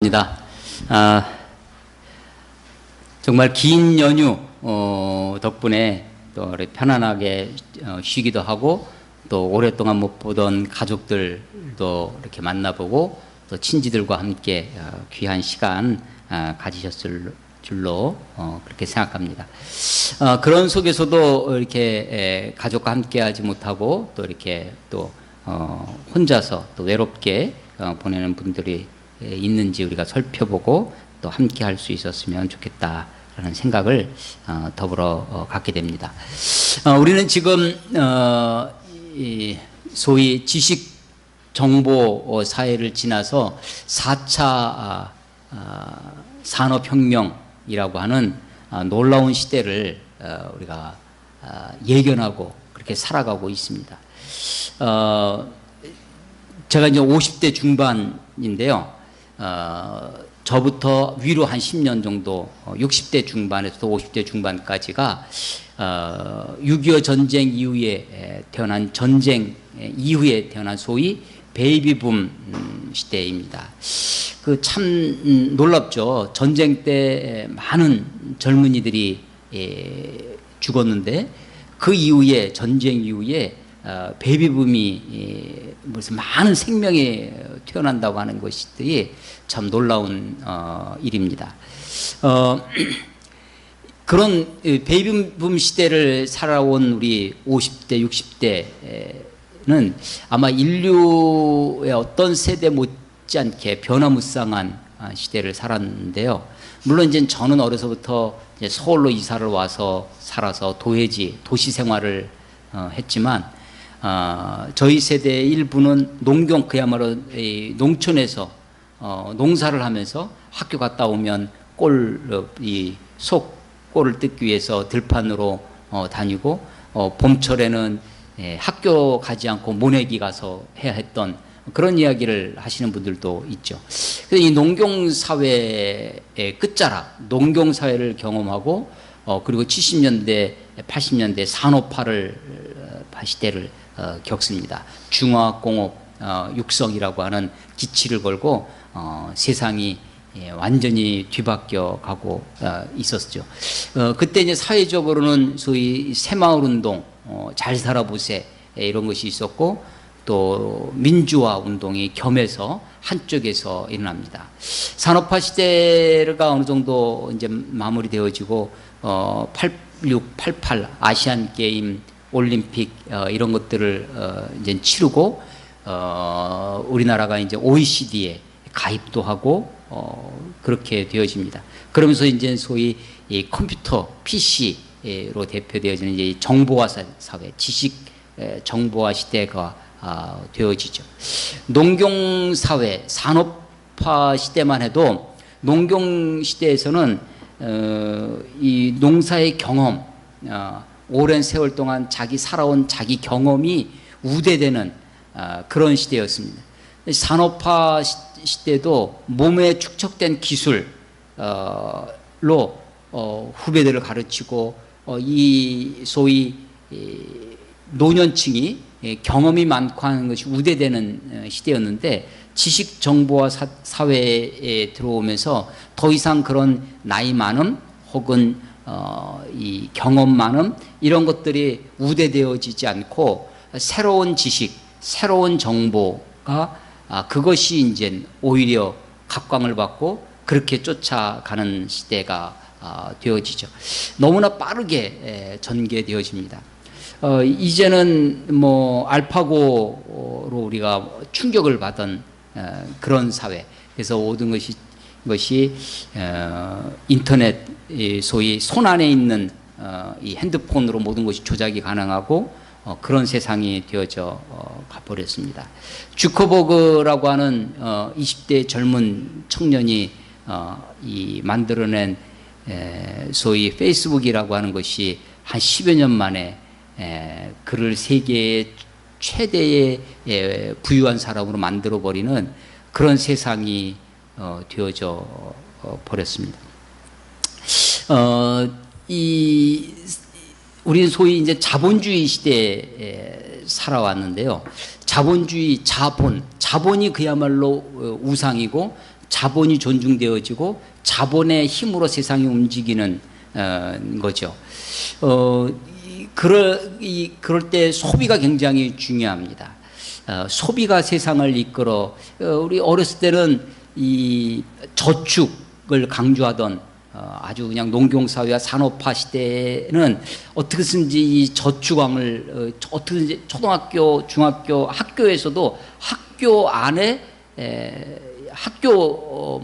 반갑습니다. 정말 긴 연휴 덕분에 또 편안하게 쉬기도 하고 또 오랫동안 못 보던 가족들도 이렇게 만나보고 또 친지들과 함께 귀한 시간 가지셨을 줄로 그렇게 생각합니다. 그런 속에서도 이렇게 가족과 함께하지 못하고 또 이렇게 또 혼자서 또 외롭게 보내는 분들이 있는지 우리가 살펴보고 또 함께 할 수 있었으면 좋겠다라는 생각을 더불어 갖게 됩니다. 우리는 지금 소위 지식 정보 사회를 지나서 4차 산업혁명이라고 하는 놀라운 시대를 우리가 예견하고 그렇게 살아가고 있습니다. 제가 이제 50대 중반인데요. 저부터 위로 한 10년 정도 60대 중반에서 50대 중반까지가 6.25 전쟁 이후에 태어난 전쟁 이후에 태어난 소위 베이비붐 시대입니다. 그 참 놀랍죠. 전쟁 때 많은 젊은이들이 죽었는데 그 이후에 전쟁 이후에 베이비붐이 무슨 많은 생명이 태어난다고 하는 것이 참 놀라운 일입니다. 그런 베이비붐 시대를 살아온 우리 50대, 60대는 아마 인류의 어떤 세대 못지않게 변화무쌍한 시대를 살았는데요. 물론 이제 저는 어려서부터 이제 서울로 이사를 와서 살아서 도시 생활을 했지만 저희 세대의 일부는 그야말로 농촌에서 농사를 하면서 학교 갔다 오면 꿀을 뜯기 위해서 들판으로 다니고 봄철에는 학교 가지 않고 모내기 가서 해야 했던 그런 이야기를 하시는 분들도 있죠. 그래서 이 농경사회의 끝자락, 농경사회를 경험하고 그리고 70년대, 80년대 산업화 시대를 겪습니다. 중화공업 육성이라고 하는 기치를 걸고 세상이 완전히 뒤바뀌어 가고 있었죠. 그때 이제 사회적으로는 소위 새마을 운동, 잘 살아보세 이런 것이 있었고 또 민주화 운동이 겸해서 한쪽에서 일어납니다. 산업화 시대가 어느 정도 이제 마무리되어지고 86, 88 아시안 게임 올림픽 이런 것들을 이제 치르고 우리나라가 이제 OECD에 가입도 하고 그렇게 되어집니다. 그러면서 이제 소위 이 컴퓨터 PC로 대표되어지는 이제 정보화 사회, 지식 정보화 시대가 되어지죠. 농경 사회, 산업화 시대만 해도 농경 시대에서는 이 농사의 경험 오랜 세월 동안 살아온 자기 경험이 우대되는 그런 시대였습니다. 산업화 시대도 몸에 축적된 기술로 후배들을 가르치고 이 소위 노년층이 경험이 많고 하는 것이 우대되는 시대였는데 지식 정보화 사회에 들어오면서 더 이상 그런 나이 많음 혹은 이 경험 많음 이런 것들이 우대되어지지 않고 새로운 지식, 새로운 정보가 그것이 이제 오히려 각광을 받고 그렇게 쫓아가는 시대가 되어지죠. 너무나 빠르게 전개되어집니다. 이제는 뭐 알파고로 우리가 충격을 받은 그런 사회. 그래서 모든 것이 인터넷 소위 손 안에 있는 이 핸드폰으로 모든 것이 조작이 가능하고 그런 세상이 되어져 가버렸습니다. 주커버그라고 하는 20대 젊은 청년이 이 만들어낸 소위 페이스북이라고 하는 것이 한 10여 년 만에 그를 세계의 최대의 부유한 사람으로 만들어버리는 그런 세상이 되어져 버렸습니다. 우리는 소위 이제 자본주의 시대에 살아왔는데요. 자본주의, 자본이 그야말로 우상이고 자본이 존중되어지고 자본의 힘으로 세상이 움직이는 거죠. 그럴 때 소비가 굉장히 중요합니다. 소비가 세상을 이끌어, 우리 어렸을 때는 이 저축을 강조하던 아주 그냥 농경사회와 산업화 시대에는 어떻게든지 이 저축왕을 어떻게든지 초등학교, 중학교, 학교에서도 학교 안에 학교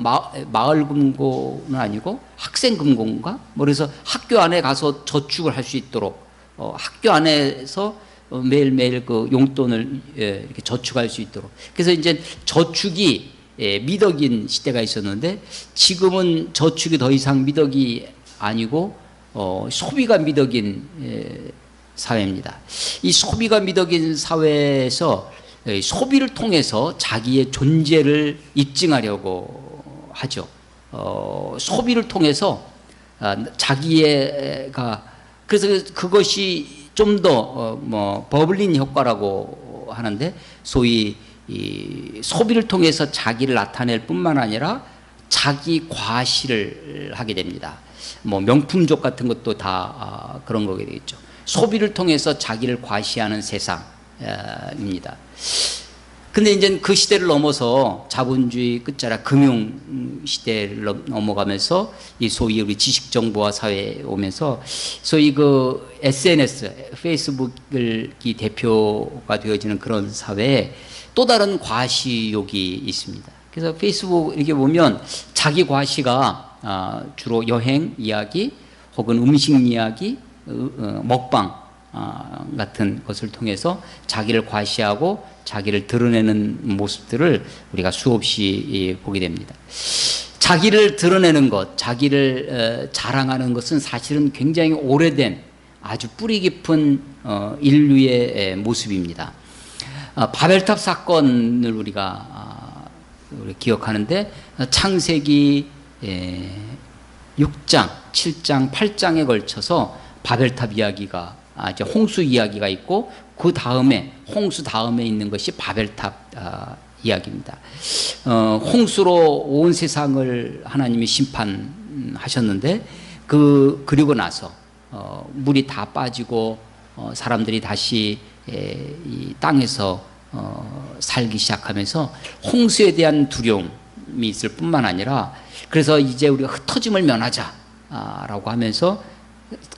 마을금고는 아니고 학생금고인가? 뭐 그래서 학교 안에 가서 저축을 할 수 있도록 학교 안에서 매일매일 그 용돈을 이렇게 저축할 수 있도록. 그래서 이제 저축이 미덕인 시대가 있었는데 지금은 저축이 더 이상 미덕이 아니고 소비가 미덕인 사회입니다. 이 소비가 미덕인 사회에서 소비를 통해서 자기의 존재를 입증하려고 하죠. 소비를 통해서 자기가, 그래서 그것이 좀 더 버블린 효과라고 하는데, 소위 이 소비를 통해서 자기를 나타낼 뿐만 아니라 자기 과시를 하게 됩니다. 뭐 명품족 같은 것도 다 그런 거게 되겠죠. 소비를 통해서 자기를 과시하는 세상입니다. 근데 이제 그 시대를 넘어서 자본주의 끝자락 금융 시대를 넘어가면서 이 소위 우리 지식정보화 사회에 오면서 소위 그 SNS, 페이스북이 대표가 되어지는 그런 사회에 또 다른 과시욕이 있습니다. 그래서 페이스북 이렇게 보면 자기 과시가 주로 여행 이야기 혹은 음식 이야기, 먹방 같은 것을 통해서 자기를 과시하고 자기를 드러내는 모습들을 우리가 수없이 보게 됩니다. 자기를 드러내는 것, 자기를 자랑하는 것은 사실은 굉장히 오래된 아주 뿌리 깊은 인류의 모습입니다. 바벨탑 사건을 우리가 기억하는데, 창세기 6장, 7장, 8장에 걸쳐서 바벨탑 이야기가, 이제 홍수 이야기가 있고, 그 다음에 홍수 다음에 있는 것이 바벨탑 이야기입니다. 홍수로 온 세상을 하나님이 심판하셨는데, 그리고 나서 물이 다 빠지고 사람들이 다시 이 땅에서 살기 시작하면서 홍수에 대한 두려움이 있을 뿐만 아니라, 그래서 이제 우리가 흩어짐을 면하자라고 하면서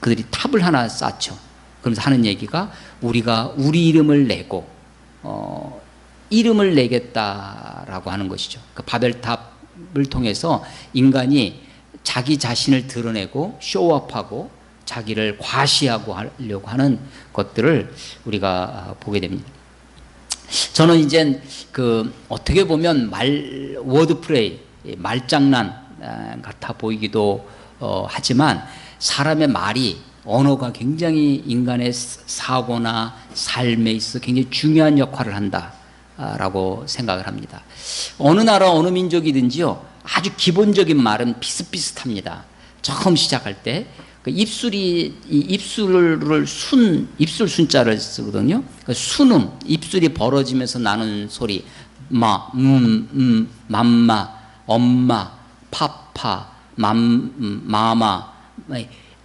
그들이 탑을 하나 쌓죠. 그러면서 하는 얘기가, 우리가 우리 이름을 내고 이름을 내겠다라고 하는 것이죠. 그 바벨탑을 통해서 인간이 자기 자신을 드러내고 쇼업하고 자기를 과시하고 하려고 하는 것들을 우리가 보게 됩니다. 저는 이제 어떻게 보면 워드플레이, 말장난 같아 보이기도 하지만, 사람의 말이, 언어가 굉장히 인간의 사고나 삶에 있어 굉장히 중요한 역할을 한다라고 생각을 합니다. 어느 나라 어느 민족이든지요, 아주 기본적인 말은 비슷비슷합니다. 처음 시작할 때 입술 순자를 쓰거든요. 순음, 입술이 벌어지면서 나는 소리, 맘마, 엄마, 파파, 마마,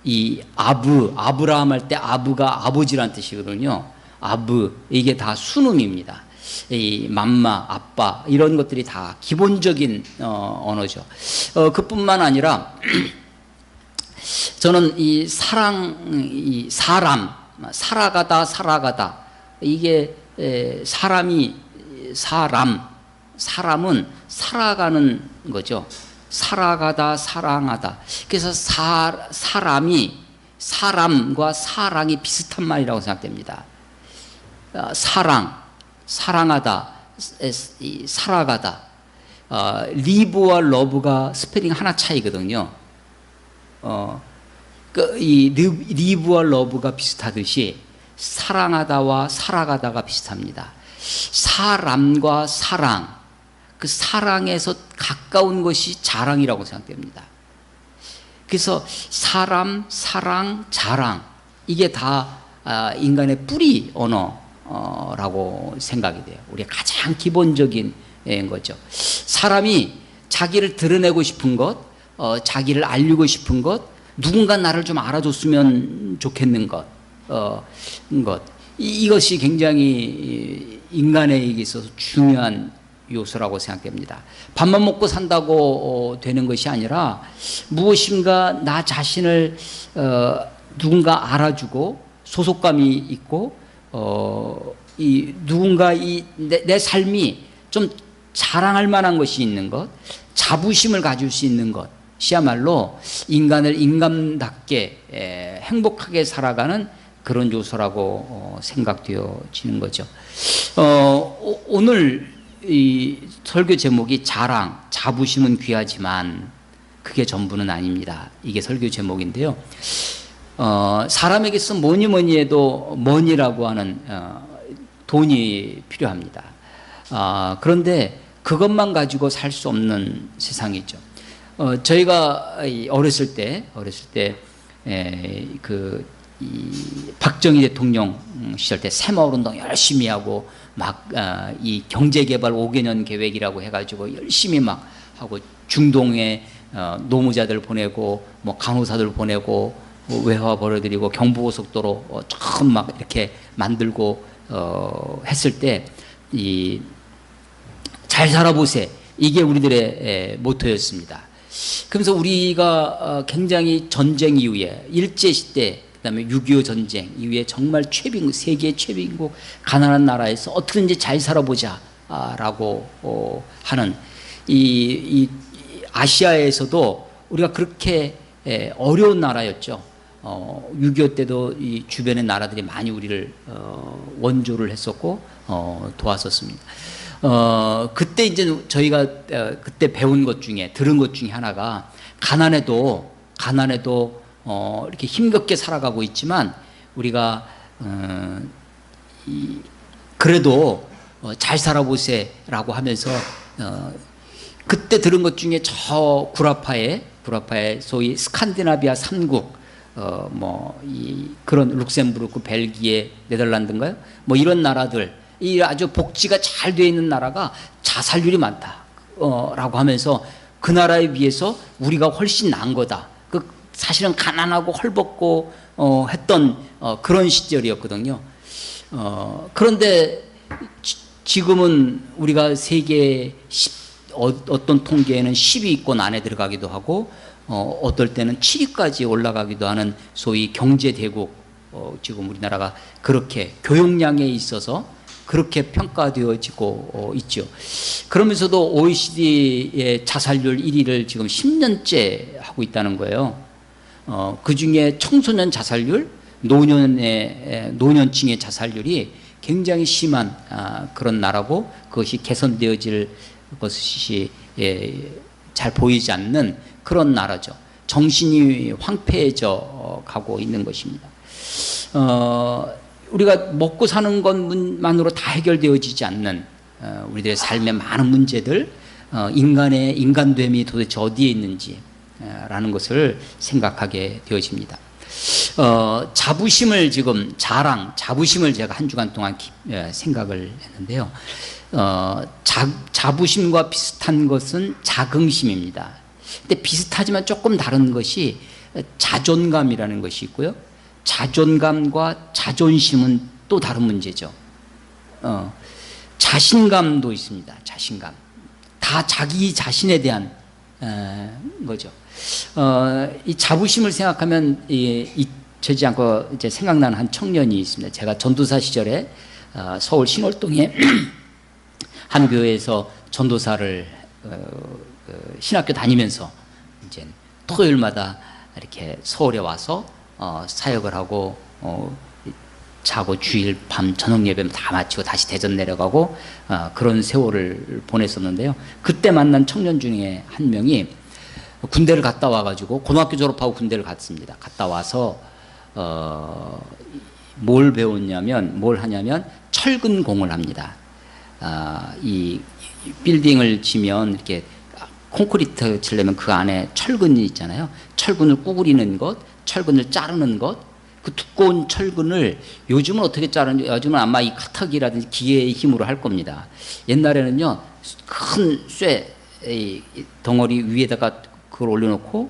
이 아브라함 할 때 아브가 아버지란 뜻이거든요. 이게 다 순음입니다. 이 맘마, 아빠, 이런 것들이 다 기본적인 언어죠. 그뿐만 아니라 저는 이 사람, 살아가다, 이게 사람은 살아가는 거죠. 살아가다, 사랑하다. 그래서 사람이, 사람과 사랑이 비슷한 말이라고 생각됩니다. 사랑하다, 살아가다. 리브와 러브가 스페링 하나 차이거든요. 이 리브와 러브가 비슷하듯이 사랑하다와 살아가다가 비슷합니다. 사람과 사랑, 그 사랑에서 가까운 것이 자랑이라고 생각됩니다. 그래서 사람, 사랑, 자랑, 이게 다 인간의 뿌리 언어라고 생각이 돼요. 우리의 가장 기본적인 거죠. 사람이 자기를 드러내고 싶은 것, 자기를 알리고 싶은 것, 누군가 나를 좀 알아줬으면 좋겠는 것, 이것이 굉장히 인간에게 있어서 중요한 요소라고 생각됩니다. 밥만 먹고 산다고 되는 것이 아니라 무엇인가 나 자신을 누군가 알아주고 소속감이 있고 누군가 내 삶이 좀 자랑할 만한 것이 있는 것, 자부심을 가질 수 있는 것이야말로 인간을 인간답게 행복하게 살아가는 그런 요소라고 생각되어지는 거죠. 오늘 이 설교 제목이 자랑, 자부심은 귀하지만 그게 전부는 아닙니다. 이게 설교 제목인데요. 사람에게서 뭐니 해도 머니라고 하는 돈이 필요합니다. 그런데 그것만 가지고 살 수 없는 세상이죠. 저희가 어렸을 때 박정희 대통령 시절 때 새마을운동 열심히 하고 막 이 경제개발 5개년 계획이라고 해가지고 열심히 막 하고 중동에 노무자들 보내고 뭐 간호사들 보내고 외화 벌어들이고 경부고속도로 처음 막 이렇게 만들고 했을 때 잘 살아보세, 이게 우리들의 모토였습니다. 그러면서 우리가 굉장히 전쟁 이후에 일제시대, 그다음에 6.25 전쟁 이후에 정말 최빈국, 세계 최빈국 가난한 나라에서 어떻게든지 잘 살아보자 라고 하는 이 아시아에서도 우리가 그렇게 어려운 나라였죠. 6.25 때도 이 주변의 나라들이 많이 우리를 원조를 했었고 도왔었습니다. 그때 이제 저희가 그때 배운 것 중에, 들은 것 중에 하나가 가난해도 이렇게 힘겹게 살아가고 있지만 우리가 그래도 잘 살아보세라고 하면서 그때 들은 것 중에 저 구라파에 소위 스칸디나비아 3국 그런 룩셈부르크, 벨기에, 네덜란드인가요? 뭐 이런 나라들, 이 아주 복지가 잘 되어 있는 나라가 자살률이 많다 라고 하면서 그 나라에 비해서 우리가 훨씬 나은 거다. 사실은 가난하고 헐벗고 했던 그런 시절이었거든요. 그런데 지금은 우리가 세계 어떤 통계에는 10위권 안에 들어가기도 하고 어떨 때는 7위까지 올라가기도 하는 소위 경제대국, 지금 우리나라가 그렇게 교역량에 있어서 그렇게 평가되어지고 있죠. 그러면서도 OECD의 자살률 1위를 지금 10년째 하고 있다는 거예요. 그 중에 청소년 자살률, 노년층의 자살률이 굉장히 심한 그런 나라고, 그것이 개선되어질 것이 잘 보이지 않는 그런 나라죠. 정신이 황폐해져 가고 있는 것입니다. 우리가 먹고 사는 것만으로 다 해결되어지지 않는 우리들의 삶의 많은 문제들, 인간의 인간됨이 도대체 어디에 있는지 라는 것을 생각하게 되어집니다. 자부심을 지금 자부심을 제가 한 주간 동안 생각을 했는데요. 자부심과 비슷한 것은 자긍심입니다. 근데 비슷하지만 조금 다른 것이 자존감이라는 것이 있고요. 자존감과 자존심은 또 다른 문제죠. 자신감도 있습니다. 자신감. 다 자기 자신에 대한 거죠. 이 자부심을 생각하면 잊혀지지 않고 이제 생각나는 한 청년이 있습니다. 제가 전도사 시절에 서울 신월동에 한 교회에서 전도사를 신학교 다니면서 이제 토요일마다 이렇게 서울에 와서 사역을 하고 자고 주일 밤 저녁 예배 다 마치고 다시 대전 내려가고 그런 세월을 보냈었는데요. 그때 만난 청년 중에 한 명이 군대를 갔다 와가지고 고등학교 졸업하고 군대를 갔습니다. 갔다 와서 뭘 하냐면 철근공을 합니다. 이 빌딩을 지면 이렇게 콘크리트 치려면 그 안에 철근이 있잖아요. 철근을 구부리는 것, 철근을 자르는 것, 그 두꺼운 철근을 요즘은 어떻게 자르는지, 요즘은 아마 이 카터기라든지 기계의 힘으로 할 겁니다. 옛날에는요, 큰 쇠 이 덩어리 위에다가 그걸 올려놓고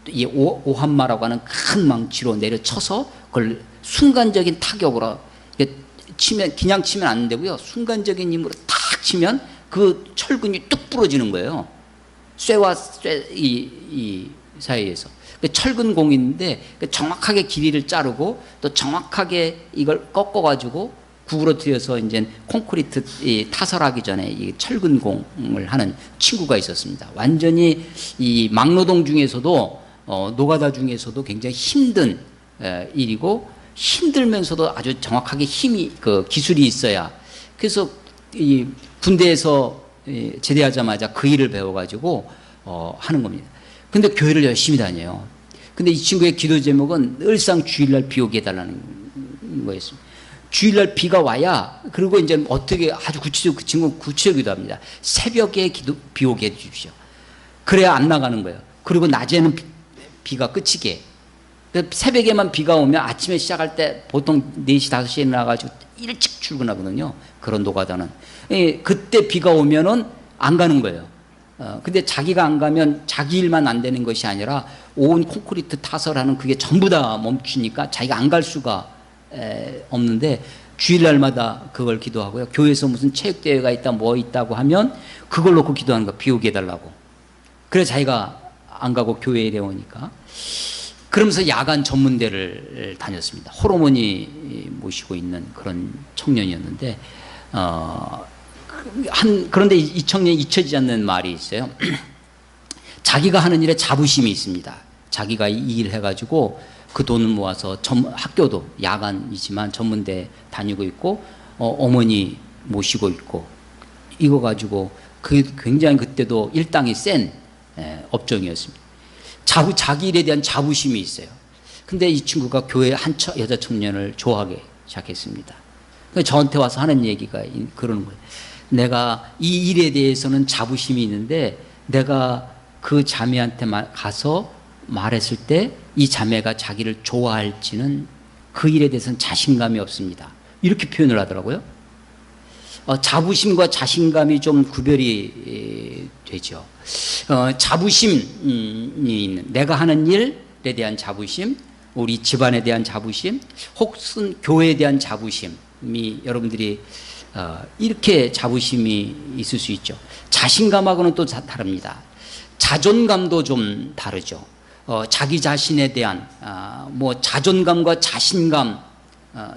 이 오한마라고 하는 큰 망치로 내려쳐서 그걸 순간적인 타격으로 치면, 그냥 치면 안 되고요. 순간적인 힘으로 탁 치면 그 철근이 뚝 부러지는 거예요. 쇠와 쇠 이 사이에서. 철근 공인데 정확하게 길이를 자르고 또 정확하게 이걸 꺾어가지고 구부러뜨려서 이제 콘크리트 타설하기 전에 이 철근 공을 하는 친구가 있었습니다. 완전히 이 막노동 중에서도 노가다 중에서도 굉장히 힘든 일이고 힘들면서도 아주 정확하게 힘이 그 기술이 있어야. 그래서 이 군대에서 제대하자마자 그 일을 배워가지고 하는 겁니다. 근데 교회를 열심히 다녀요. 근데 이 친구의 기도 제목은 늘상 주일날 비 오게 해달라는 거였습니다. 주일날 비가 와야, 그리고 이제 어떻게 아주 구체적, 그 친구는 구체적 기도합니다. 새벽에 비 오게 해주십시오. 그래야 안 나가는 거예요. 그리고 낮에는 비가 그치게. 새벽에만 비가 오면 아침에 시작할 때 보통 4시, 5시에 나가지고 일찍 출근하거든요. 그런 노가다는. 그때 비가 오면은 안 가는 거예요. 근데 자기가 안 가면 자기 일만 안 되는 것이 아니라 온 콘크리트 타설하는 그게 전부 다 멈추니까 자기가 안 갈 수가 없는데 주일날마다 그걸 기도하고요. 교회에서 무슨 체육대회가 있다 뭐 있다고 하면 그걸 놓고 기도하는 거, 비 오게 해달라고. 그래 자기가 안 가고 교회에 이래오니까. 그러면서 야간 전문대를 다녔습니다. 호르몬이 모시고 있는 그런 청년이었는데 그런데 이 청년이 잊혀지지 않는 말이 있어요. 자기가 하는 일에 자부심이 있습니다. 자기가 이 일 해가지고 그 돈을 모아서 학교도 야간이지만 전문대 다니고 있고 어머니 모시고 있고 이거 가지고 굉장히 그때도 일당이 센 업종이었습니다. 자기 일에 대한 자부심이 있어요. 근데 이 친구가 교회 한 여자 청년을 좋아하기 시작했습니다. 저한테 와서 하는 얘기가 그러는 거예요. 내가 이 일에 대해서는 자부심이 있는데 내가 그 자매한테 가서 말했을 때 이 자매가 자기를 좋아할지는 그 일에 대해서는 자신감이 없습니다. 이렇게 표현을 하더라고요. 자부심과 자신감이 좀 구별이 되죠. 자부심이 있는, 내가 하는 일에 대한 자부심, 우리 집안에 대한 자부심, 혹은 교회에 대한 자부심이 여러분들이 이렇게 자부심이 있을 수 있죠. 자신감하고는 또 다릅니다. 자존감도 좀 다르죠. 자기 자신에 대한 뭐 자존감과 자신감,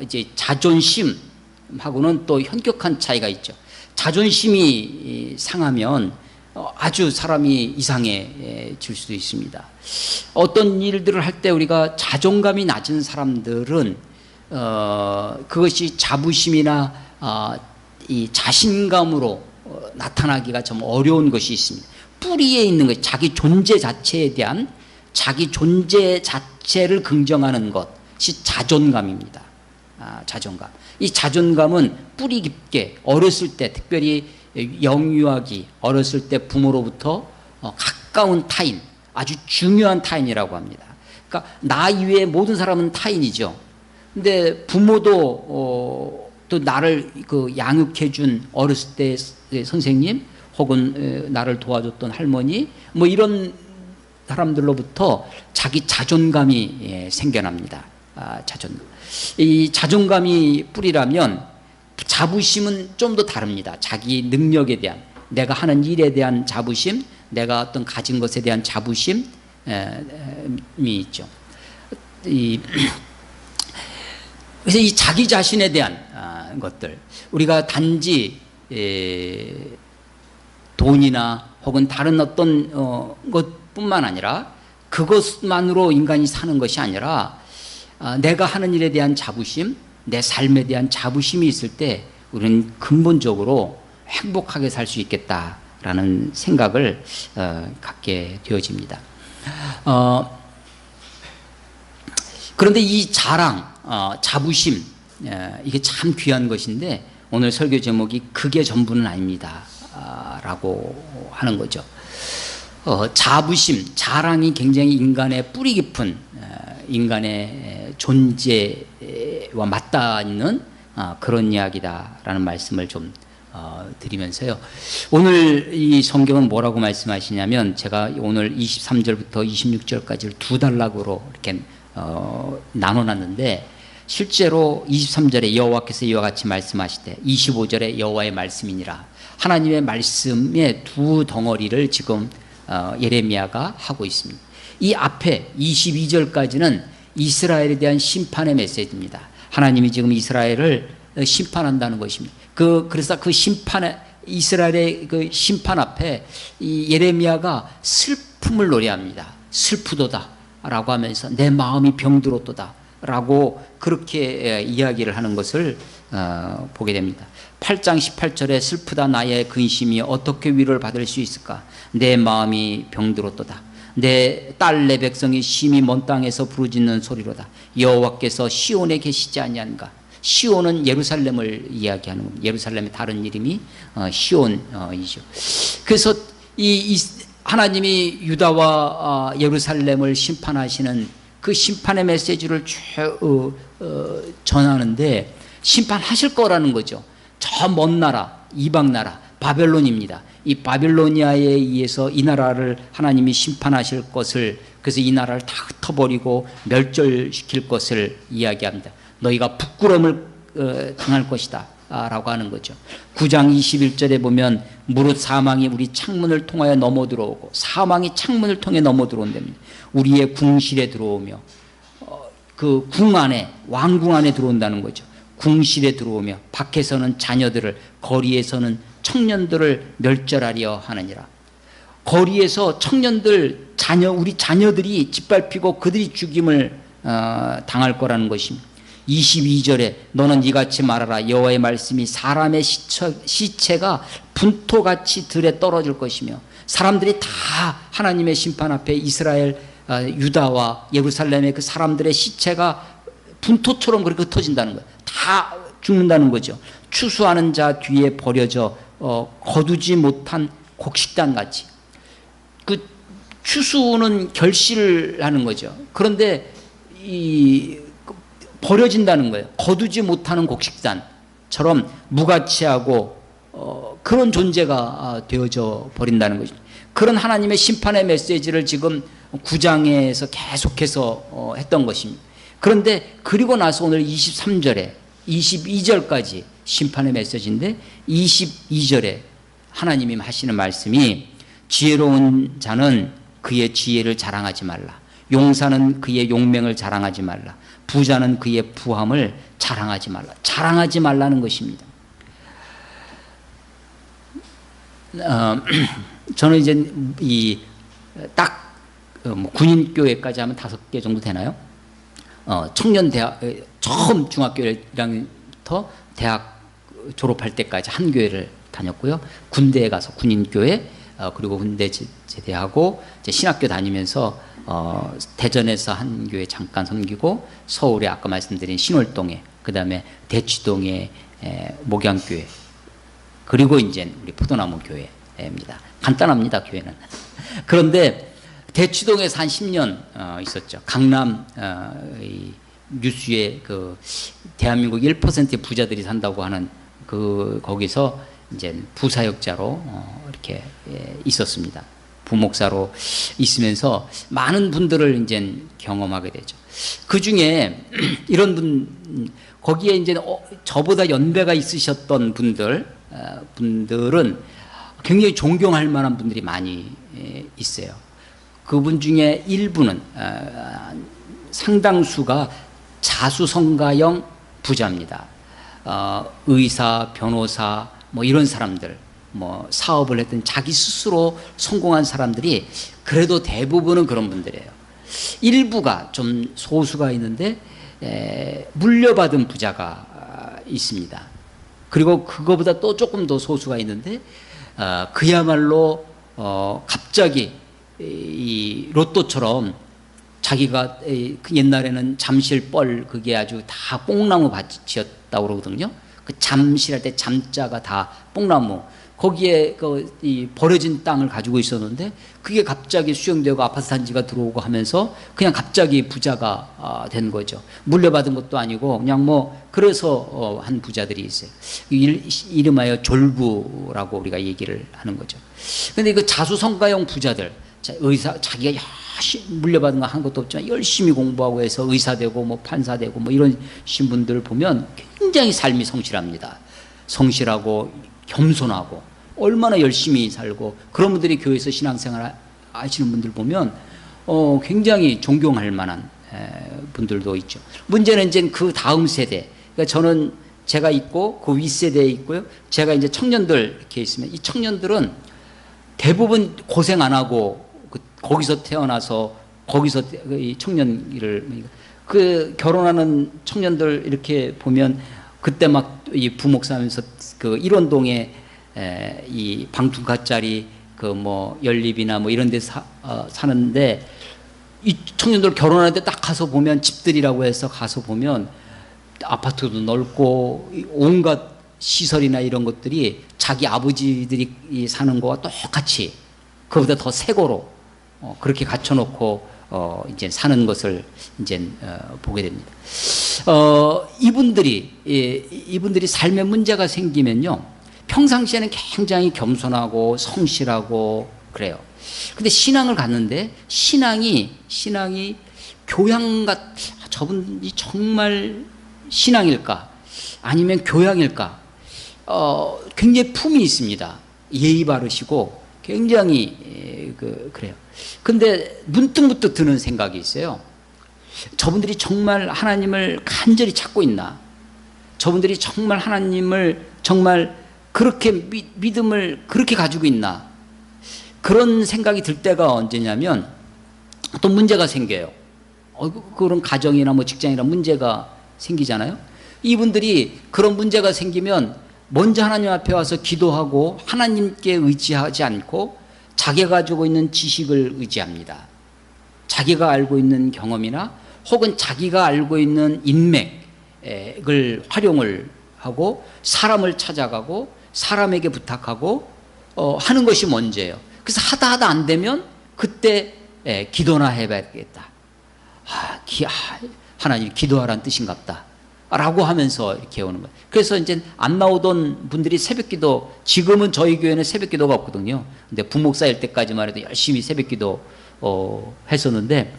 이제 자존심하고는 또 현격한 차이가 있죠. 자존심이 상하면 아주 사람이 이상해질 수도 있습니다. 어떤 일들을 할 때 우리가 자존감이 낮은 사람들은 그것이 자부심이나 이 자신감으로 나타나기가 좀 어려운 것이 있습니다. 뿌리에 있는 것, 자기 존재 자체에 대한, 자기 존재 자체를 긍정하는 것이 자존감입니다. 자존감. 이 자존감은 뿌리 깊게 어렸을 때, 특별히 영유아기 어렸을 때 부모로부터 가까운 타인, 아주 중요한 타인이라고 합니다. 그러니까 나 이외에 모든 사람은 타인이죠. 근데 부모도 또 나를 그 양육해준 어렸을 때 선생님 혹은 나를 도와줬던 할머니 뭐 이런 사람들로부터 자기 자존감이 생겨납니다. 자존감. 이 자존감이 뿌리라면 자부심은 좀 더 다릅니다. 자기 능력에 대한, 내가 하는 일에 대한 자부심, 내가 어떤 가진 것에 대한 자부심이 있죠. 그래서 이 자기 자신에 대한 것들, 우리가 단지 돈이나 혹은 다른 어떤 것뿐만 아니라 그것만으로 인간이 사는 것이 아니라 내가 하는 일에 대한 자부심, 내 삶에 대한 자부심이 있을 때 우리는 근본적으로 행복하게 살 수 있겠다라는 생각을 갖게 되어집니다. 그런데 이 자랑, 자부심, 이게 참 귀한 것인데 오늘 설교 제목이 그게 전부는 아닙니다 라고 하는 거죠. 자부심, 자랑이 굉장히 인간의 뿌리 깊은 인간의 존재와 맞닿는 그런 이야기다라는 말씀을 좀 드리면서요. 오늘 이 성경은 뭐라고 말씀하시냐면 제가 오늘 23절부터 26절까지를 두 단락으로 이렇게 나눠놨는데 실제로 23절에 여호와께서 이와 같이 말씀하시되 25절에 여호와의 말씀이니라. 하나님의 말씀의 두 덩어리를 지금 예레미야가 하고 있습니다. 이 앞에 22절까지는 이스라엘에 대한 심판의 메시지입니다. 하나님이 지금 이스라엘을 심판한다는 것입니다. 그래서 그 심판에 이스라엘의 그 심판 앞에 이 예레미야가 슬픔을 노래합니다. 슬프도다라고 하면서 내 마음이 병들었도다. 라고 그렇게 이야기를 하는 것을 보게 됩니다. 8장 18절에 슬프다 나의 근심이 어떻게 위로를 받을 수 있을까? 내 마음이 병들었도다. 내 딸 내 백성이 심히 먼 땅에서 부르짖는 소리로다. 여호와께서 시온에 계시지 아니한가? 시온은 예루살렘을 이야기하는 겁니다. 예루살렘의 다른 이름이 시온이죠. 그래서 이 하나님이 유다와 예루살렘을 심판하시는 그 심판의 메시지를 쭉 전하는데 심판하실 거라는 거죠. 저 먼 나라, 이방 나라, 바벨론입니다. 이 바빌로니아에 의해서 이 나라를 하나님이 심판하실 것을, 그래서 이 나라를 다 흩어버리고 멸절시킬 것을 이야기합니다. 너희가 부끄러움을 당할 것이다 라고 하는 거죠. 9장 21절에 보면 무릇 사망이 우리 창문을 통하여 넘어 들어오고, 사망이 창문을 통해 넘어 들어온답니다. 우리의 궁실에 들어오며 그 궁 안에, 왕궁 안에 들어온다는 거죠. 궁실에 들어오며 밖에서는 자녀들을, 거리에서는 청년들을 멸절하려 하느니라. 거리에서 청년들, 우리 자녀들이 짓밟히고 그들이 죽임을 당할 거라는 것입니다. 22절에 너는 이같이 말하라. 여호와의 말씀이 사람의 시체가 분토같이 들에 떨어질 것이며, 사람들이 다 하나님의 심판 앞에 이스라엘, 유다와 예루살렘의 그 사람들의 시체가 분토처럼 그렇게 흩어진다는 거예요. 다 죽는다는 거죠. 추수하는 자 뒤에 버려져 거두지 못한 곡식단 같이. 그 추수는 결실을 하는 거죠. 그런데 버려진다는 거예요. 거두지 못하는 곡식단처럼 무가치하고 그런 존재가 되어져 버린다는 거죠. 그런 하나님의 심판의 메시지를 지금 9장에서 계속해서 했던 것입니다. 그런데 그리고 나서 오늘 23절에 22절까지 심판의 메시지인데 22절에 하나님이 하시는 말씀이 지혜로운 자는 그의 지혜를 자랑하지 말라. 용사는 그의 용맹을 자랑하지 말라. 부자는 그의 부함을 자랑하지 말라. 자랑하지 말라는 것입니다. 저는 이제 군인교회까지 하면 5개 정도 되나요? 청년대학, 처음 중학교 1학년부터 대학 졸업할 때까지 한 교회를 다녔고요. 군대에 가서 군인교회, 그리고 군대 제대하고 이제 신학교 다니면서 대전에서 한 교회 잠깐 섬기고, 서울에 아까 말씀드린 신월동에, 그 다음에 대치동에 목양교회, 그리고 이제 우리 포도나무 교회입니다. 간단합니다, 교회는. 그런데 대치동에서 한 10년 있었죠. 강남 뉴스에 그 대한민국 1%의 부자들이 산다고 하는 거기서 이제 부사역자로 이렇게 있었습니다. 부목사로 있으면서 많은 분들을 이제 경험하게 되죠. 그 중에 이런 거기에 이제 저보다 연배가 있으셨던 분들은 굉장히 존경할 만한 분들이 많이 있어요. 그분 중에 일부는, 상당수가 자수성가형 부자입니다. 의사, 변호사, 뭐 이런 사람들, 뭐 사업을 했던 자기 스스로 성공한 사람들이 그래도 대부분은 그런 분들이에요. 일부가 좀 소수가 있는데 물려받은 부자가 있습니다. 그리고 그거보다 또 조금 더 소수가 있는데 그야말로 갑자기 이 로또처럼 자기가 옛날에는 잠실뻘 그게 아주 다 뽕나무 밭이었다고 그러거든요. 그 잠실할 때 잠자가 다 뽕나무, 거기에 이 버려진 땅을 가지고 있었는데 그게 갑자기 수용되고 아파트 단지가 들어오고 하면서 그냥 갑자기 부자가 된 거죠. 물려받은 것도 아니고 그냥 뭐 그래서 한 부자들이 있어요. 이름하여 졸부라고 우리가 얘기를 하는 거죠. 근데 그 자수성가형 부자들, 의사, 자기가 물려받은 거 한 것도 없지만 열심히 공부하고 해서 의사 되고 뭐 판사 되고 뭐 이런 신분들 보면 굉장히 삶이 성실합니다. 성실하고 겸손하고 얼마나 열심히 살고 그런 분들이 교회에서 신앙생활 하시는 분들 보면 굉장히 존경할 만한 분들도 있죠. 문제는 이제 그 다음 세대, 그러니까 저는 제가 있고 그 윗세대에 있고요. 제가 이제 청년들 이렇게 있으면 이 청년들은 대부분 고생 안 하고 거기서 태어나서 거기서 이 청년을 결혼하는 청년들 이렇게 보면 그때 막 이 부목사하면서 그 일원동에 이 방통가짜리 그 뭐 연립이나 뭐 이런 데 사는데 이 청년들 결혼하는데 딱 가서 보면 집들이라고 해서 가서 보면 아파트도 넓고 온갖 시설이나 이런 것들이 자기 아버지들이 사는 거와 똑같이 그보다 더 새 거로 그렇게 갖춰놓고 이제 사는 것을 이제 보게 됩니다. 이분들이 삶에 문제가 생기면요, 평상시에는 굉장히 겸손하고 성실하고 그래요. 근데 신앙을 갖는데 신앙이 저분이 정말 신앙일까? 아니면 교양일까? 굉장히 품이 있습니다. 예의 바르시고 굉장히 그래요. 근데 문득 드는 생각이 있어요. 저분들이 정말 하나님을 간절히 찾고 있나? 저분들이 정말 하나님을 정말 그렇게 믿음을 그렇게 가지고 있나? 그런 생각이 들 때가 언제냐면 또 문제가 생겨요. 그런 가정이나 뭐 직장이나 문제가 생기잖아요. 이분들이 그런 문제가 생기면 먼저 하나님 앞에 와서 기도하고 하나님께 의지하지 않고 자기가 가지고 있는 지식을 의지합니다. 자기가 알고 있는 경험이나 혹은 자기가 알고 있는 인맥을 활용을 하고 사람을 찾아가고 사람에게 부탁하고 하는 것이 먼저예요. 그래서 하다 안 되면 그때 기도나 해봐야겠다. 하나님 기도하라는 뜻인갑다 라고 하면서 이렇게 오는 거예요. 그래서 이제 안 나오던 분들이 새벽기도, 지금은 저희 교회는 새벽기도가 없거든요. 근데 부목사일 때까지만 해도 열심히 새벽기도 했었는데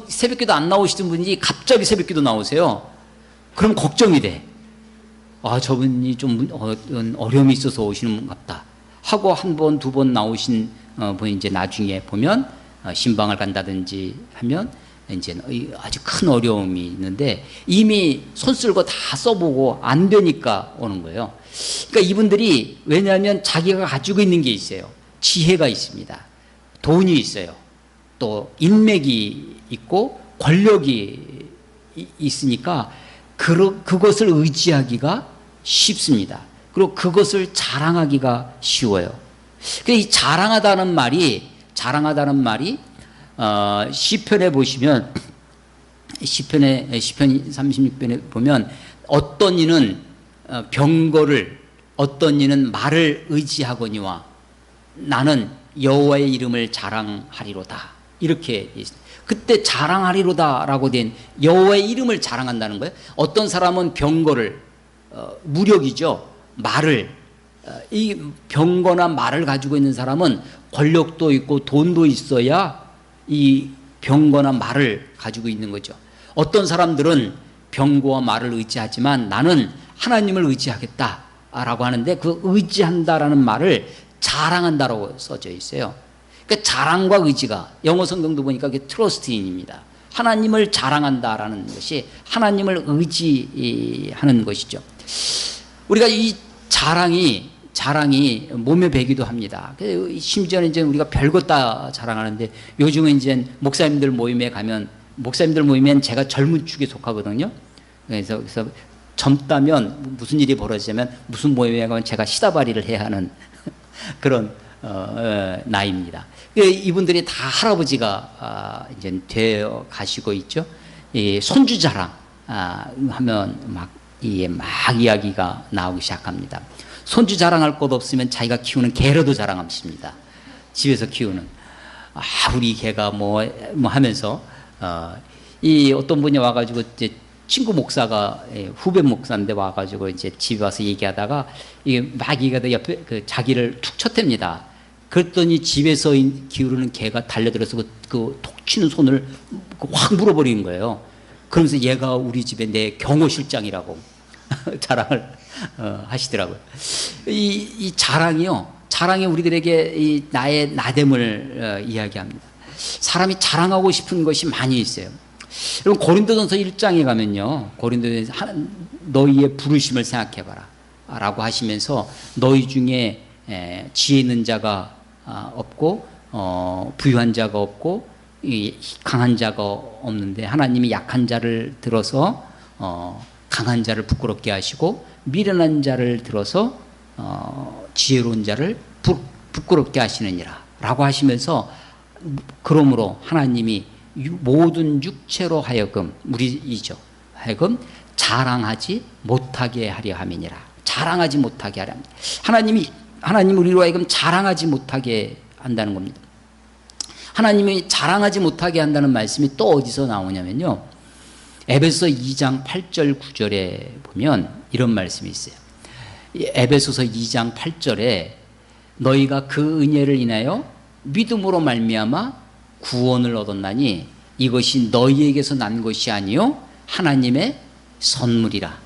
새벽기도 안 나오시던 분이 갑자기 새벽기도 나오세요. 그럼 걱정이 돼. 저분이 좀 어려움이 있어서 오시는 분 같다 하고 한 번, 두 번 나오신 분이 이제 나중에 보면 신방을 간다든지 하면 이제 아주 큰 어려움이 있는데 이미 손 쓸고 다 써보고 안 되니까 오는 거예요. 그러니까 이분들이 왜냐하면 자기가 가지고 있는 게 있어요. 지혜가 있습니다. 돈이 있어요. 또 인맥이 있고 권력이 있으니까 그것을 의지하기가 쉽습니다. 그리고 그것을 자랑하기가 쉬워요. 이 자랑하다는 말이 시편에 보시면 시편 36편에 보면 어떤 이는 병거를 어떤 이는 말을 의지하거니와 나는 여호와의 이름을 자랑하리로다 이렇게 그때 자랑하리로다라고 된 여호와의 이름을 자랑한다는 거예요. 어떤 사람은 병거를 무력이죠. 말을 이 병거나 말을 가지고 있는 사람은 권력도 있고 돈도 있어야 이 병거나 말을 가지고 있는 거죠. 어떤 사람들은 병거와 말을 의지하지만 나는 하나님을 의지하겠다라고 하는데 그 의지한다라는 말을 자랑한다라고 써져 있어요. 그러니까 자랑과 의지가 영어 성경도 보니까 그게 트러스트인입니다. 하나님을 자랑한다라는 것이 하나님을 의지하는 것이죠. 우리가 이 자랑이 몸에 배기도 합니다. 심지어는 이제 우리가 별것 다 자랑하는데 요즘은 이제 목사님들 모임에 가면 목사님들 모임엔 제가 젊은 축에 속하거든요. 그래서 젊다면 무슨 일이 벌어지냐면 무슨 모임에 가면 제가 시다바리를 해야 하는 그런 나이입니다. 이분들이 다 할아버지가 이제 되어 가시고 있죠. 이 손주 자랑 하면 막 이야기가 나오기 시작합니다. 손주 자랑할 것 없으면 자기가 키우는 개라도 자랑합니다. 집에서 키우는. 우리 개가 뭐 하면서, 이 어떤 분이 와가지고 이제 친구 목사가 후배 목사인데 와가지고 이제 집에 와서 얘기하다가 이게 막 얘기하다 옆에 그 자기를 툭 쳤답니다. 그랬더니 집에서 기르는 개가 달려들어서 그 톡 치는 손을 확 물어버리는 거예요. 그러면서 얘가 우리 집에 내 경호실장이라고 자랑을 하시더라고요. 이 자랑이요. 자랑이 우리들에게 이 나의 나됨을 이야기합니다. 사람이 자랑하고 싶은 것이 많이 있어요. 여러분 고린도전서 1장에 가면요. 고린도전서 너희의 부르심을 생각해봐라 라고 하시면서 너희 중에 지혜 있는 자가 없고 부유한 자가 없고 강한 자가 없는데 하나님이 약한 자를 들어서 강한 자를 부끄럽게 하시고 미련한 자를 들어서 지혜로운 자를 부끄럽게 하시느니라 라고 하시면서 그러므로 하나님이 모든 육체로 하여금 우리이죠. 하여금 자랑하지 못하게 하려 함이니라. 자랑하지 못하게 하려 합니다. 하나님 우리로 하여금 자랑하지 못하게 한다는 겁니다. 하나님이 자랑하지 못하게 한다는 말씀이 또 어디서 나오냐면요. 에베소서 2장 8절 9절에 보면 이런 말씀이 있어요. 에베소서 2장 8절에 너희가 그 은혜를 인하여 믿음으로 말미암아 구원을 얻었나니 이것이 너희에게서 난 것이 아니요 하나님의 선물이라.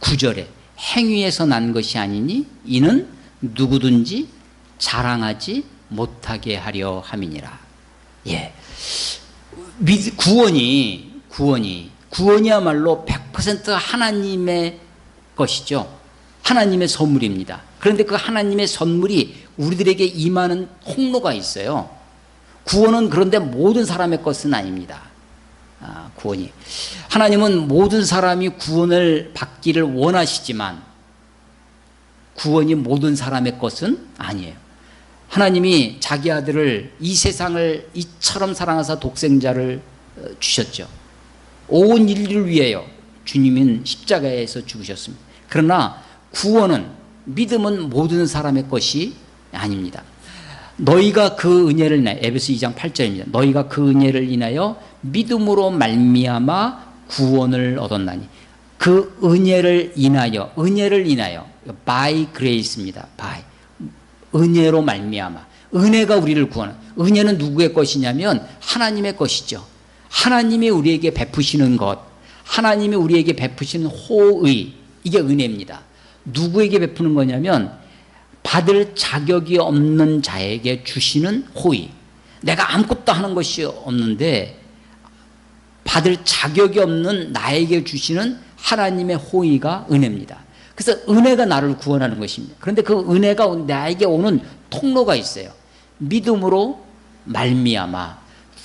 9절에 행위에서 난 것이 아니니 이는 누구든지 자랑하지 못하게 하려 함이니라. 예, 구원이야말로 100% 하나님의 것이죠. 하나님의 선물입니다. 그런데 그 하나님의 선물이 우리들에게 임하는 통로가 있어요. 구원은 그런데 모든 사람의 것은 아닙니다. 구원이. 하나님은 모든 사람이 구원을 받기를 원하시지만 구원이 모든 사람의 것은 아니에요. 하나님이 자기 아들을 이 세상을 이처럼 사랑하사 독생자를 주셨죠. 온 인류를 위하여 주님은 십자가에서 죽으셨습니다. 그러나 구원은 믿음은 모든 사람의 것이 아닙니다. 너희가 그 은혜를 인하여 에베소 2장 8절입니다. 너희가 그 은혜를 인하여 믿음으로 말미암아 구원을 얻었나니 그 은혜를 인하여 by grace입니다. by 은혜로 말미암아 은혜가 우리를 구하는 은혜는 누구의 것이냐면 하나님의 것이죠. 하나님이 우리에게 베푸시는 것, 하나님이 우리에게 베푸시는 호의 이게 은혜입니다. 누구에게 베푸는 거냐면 받을 자격이 없는 자에게 주시는 호의. 내가 아무것도 하는 것이 없는데 받을 자격이 없는 나에게 주시는 하나님의 호의가 은혜입니다. 그래서 은혜가 나를 구원하는 것입니다. 그런데 그 은혜가 나에게 오는 통로가 있어요. 믿음으로 말미암아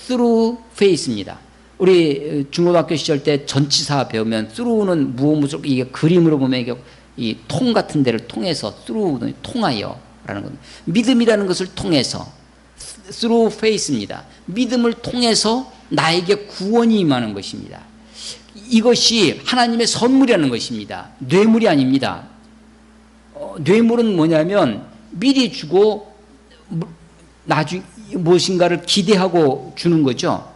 through faith입니다. 우리 중고등학교 시절 때 전치사 배우면 through는 무엇을 이게 그림으로 보면 이게 이 통 같은 데를 통해서 through 통하여라는 겁니다. 믿음이라는 것을 통해서 through faith입니다. 믿음을 통해서 나에게 구원이 임하는 것입니다. 이것이 하나님의 선물이라는 것입니다. 뇌물이 아닙니다. 뇌물은 뭐냐면 미리 주고 나중 무엇인가를 기대하고 주는 거죠.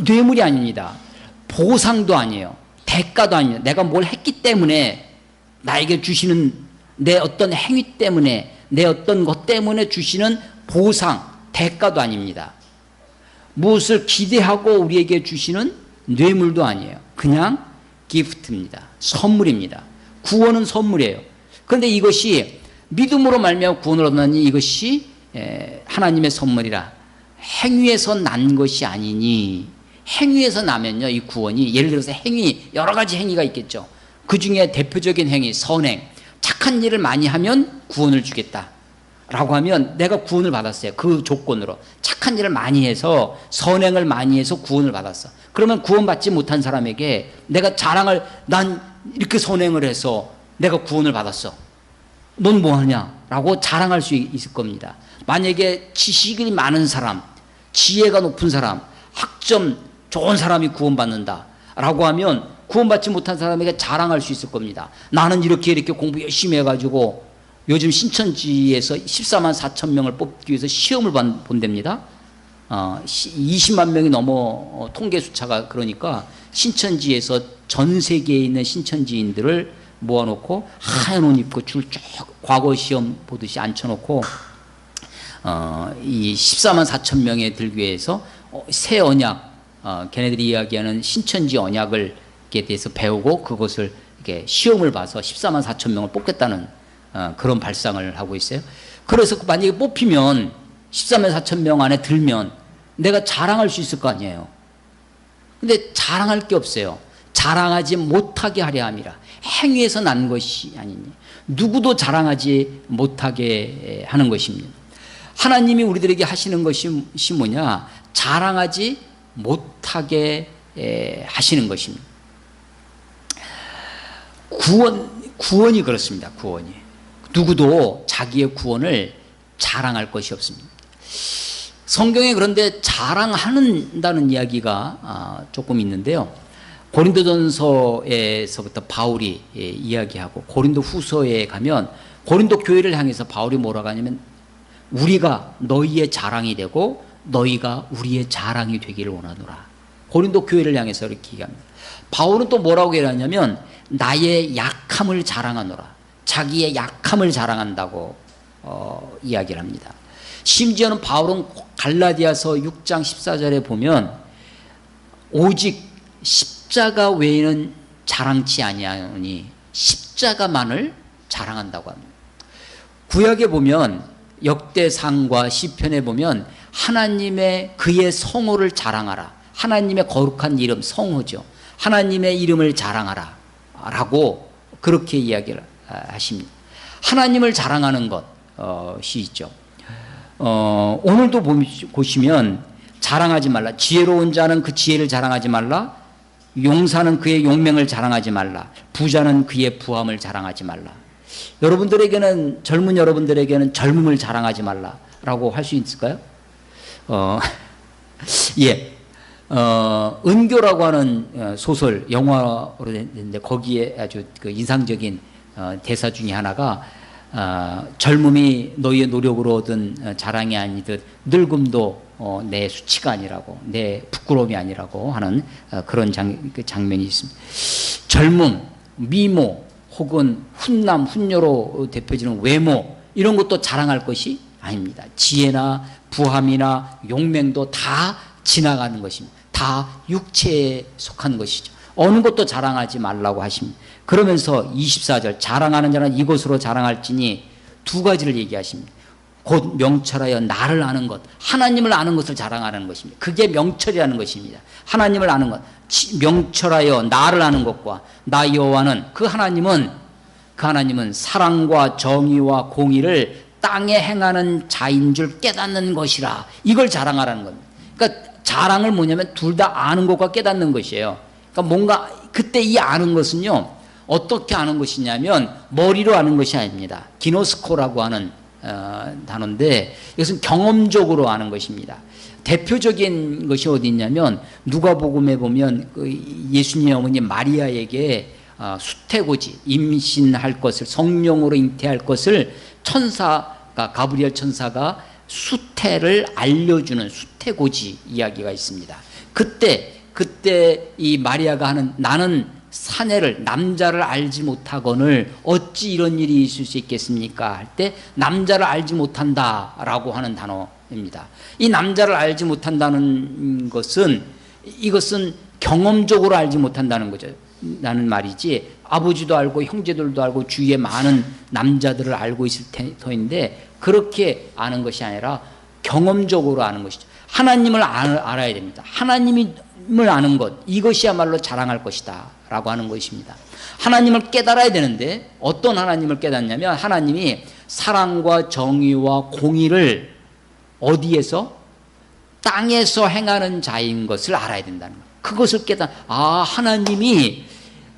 뇌물이 아닙니다. 보상도 아니에요. 대가도 아니에요. 내가 뭘 했기 때문에 나에게 주시는 내 어떤 행위 때문에 내 어떤 것 때문에 주시는 보상, 대가도 아닙니다. 무엇을 기대하고 우리에게 주시는 뇌물도 아니에요. 그냥 기프트입니다. 선물입니다. 구원은 선물이에요. 그런데 이것이 믿음으로 말미암아 구원을 얻느니 이것이 하나님의 선물이라 행위에서 난 것이 아니니 행위에서 나면요 이 구원이 예를 들어서 행위 여러 가지 행위가 있겠죠. 그 중에 대표적인 행위 선행 착한 일을 많이 하면 구원을 주겠다 라고 하면 내가 구원을 받았어요. 그 조건으로 착한 일을 많이 해서 선행을 많이 해서 구원을 받았어. 그러면 구원받지 못한 사람에게 내가 자랑을 난 이렇게 선행을 해서 내가 구원을 받았어. 넌 뭐하냐 라고 자랑할 수 있을 겁니다. 만약에 지식이 많은 사람 지혜가 높은 사람 학점 좋은 사람이 구원받는다 라고 하면 구원받지 못한 사람에게 자랑할 수 있을 겁니다. 나는 이렇게 공부 열심히 해가지고 요즘 신천지에서 14만 4천 명을 뽑기 위해서 시험을 본답니다. 20만 명이 넘어 통계 수차가. 그러니까 신천지에서 전 세계에 있는 신천지인들을 모아놓고 하얀 옷 입고 줄 쭉 과거 시험 보듯이 앉혀놓고 이 14만 4천 명에 들기 위해서 새 언약, 걔네들이 이야기하는 신천지 언약을 대해서 배우고 그것을 이렇게 시험을 봐서 14만 4천 명을 뽑겠다는 그런 발상을 하고 있어요. 그래서 만약에 뽑히면 14만 4천 명 안에 들면 내가 자랑할 수 있을 거 아니에요. 근데 자랑할 게 없어요. 자랑하지 못하게 하려 함이라. 행위에서 난 것이 아니니 누구도 자랑하지 못하게 하는 것입니다. 하나님이 우리들에게 하시는 것이 뭐냐? 자랑하지 못하게 하시는 것입니다. 구원이 그렇습니다. 구원이. 누구도 자기의 구원을 자랑할 것이 없습니다. 성경에 그런데 자랑한다는 이야기가 조금 있는데요. 고린도전서에서부터 바울이 이야기하고 고린도 후서에 가면 고린도 교회를 향해서 바울이 뭐라고 하냐면 우리가 너희의 자랑이 되고 너희가 우리의 자랑이 되기를 원하노라. 고린도 교회를 향해서 이렇게 얘기합니다. 바울은 또 뭐라고 얘기하냐면 나의 약함을 자랑하노라. 자기의 약함을 자랑한다고 이야기를 합니다. 심지어는 바울은 갈라디아서 6장 14절에 보면 오직 십자가 외에는 자랑치 아니하니 십자가만을 자랑한다고 합니다. 구약에 보면 역대상과 시편에 보면 하나님의 그의 성호를 자랑하라. 하나님의 거룩한 이름, 성호죠. 하나님의 이름을 자랑하라 라고 그렇게 이야기를 하십니다. 하나님을 자랑하는 것이 있죠. 오늘도 보시면 자랑하지 말라. 지혜로운 자는 그 지혜를 자랑하지 말라. 용사는 그의 용맹을 자랑하지 말라. 부자는 그의 부함을 자랑하지 말라. 여러분들에게는, 젊은 여러분들에게는 젊음을 자랑하지 말라라고 할 수 있을까요? 예. 은교라고 하는 소설, 영화로 됐는데 거기에 아주 그 인상적인 대사 중에 하나가 젊음이 너희의 노력으로 얻은 자랑이 아니듯 늙음도 내 수치가 아니라고, 내 부끄러움이 아니라고 하는 그런 장면이 있습니다. 젊음, 미모 혹은 훈남, 훈녀로 대표지는 외모, 이런 것도 자랑할 것이 아닙니다. 지혜나 부함이나 용맹도 다 지나가는 것입니다. 다 육체에 속한 것이죠. 어느 것도 자랑하지 말라고 하십니다. 그러면서 24절 자랑하는 자는 이것으로 자랑할지니 두 가지를 얘기하십니다. 곧 명철하여 나를 아는 것, 하나님을 아는 것을 자랑하는 것입니다. 그게 명철이라는 것입니다. 하나님을 아는 것, 명철하여 나를 아는 것과 나 여호와는 그 하나님은 사랑과 정의와 공의를 땅에 행하는 자인 줄 깨닫는 것이라. 이걸 자랑하라는 겁니다. 그러니까 자랑을 뭐냐면 둘 다 아는 것과 깨닫는 것이에요. 그러니까 뭔가 그때 이 아는 것은요, 어떻게 아는 것이냐면 머리로 아는 것이 아닙니다. 기노스코라고 하는 단어인데 이것은 경험적으로 아는 것입니다. 대표적인 것이 어디 있냐면 누가복음에 보면 그 예수님의 어머니 마리아에게 수태고지, 임신할 것을, 성령으로 잉태할 것을 천사가, 가브리엘 천사가 수태를 알려주는 수태고지 이야기가 있습니다. 그때 이 마리아가 하는 나는 사내를, 남자를 알지 못하거늘 어찌 이런 일이 있을 수 있겠습니까? 할 때 남자를 알지 못한다라고 하는 단어입니다. 이 남자를 알지 못한다는 것은 이것은 경험적으로 알지 못한다는 거죠. 나는 말이지 아버지도 알고 형제들도 알고 주위에 많은 남자들을 알고 있을 터인데 그렇게 아는 것이 아니라 경험적으로 아는 것이죠. 하나님을 알아야 됩니다. 하나님을 아는 것, 이것이야말로 자랑할 것이다 라고 하는 것입니다. 하나님을 깨달아야 되는데 어떤 하나님을 깨닫냐면 하나님이 사랑과 정의와 공의를 어디에서? 땅에서 행하는 자인 것을 알아야 된다는 거예요. 그것을 하나님이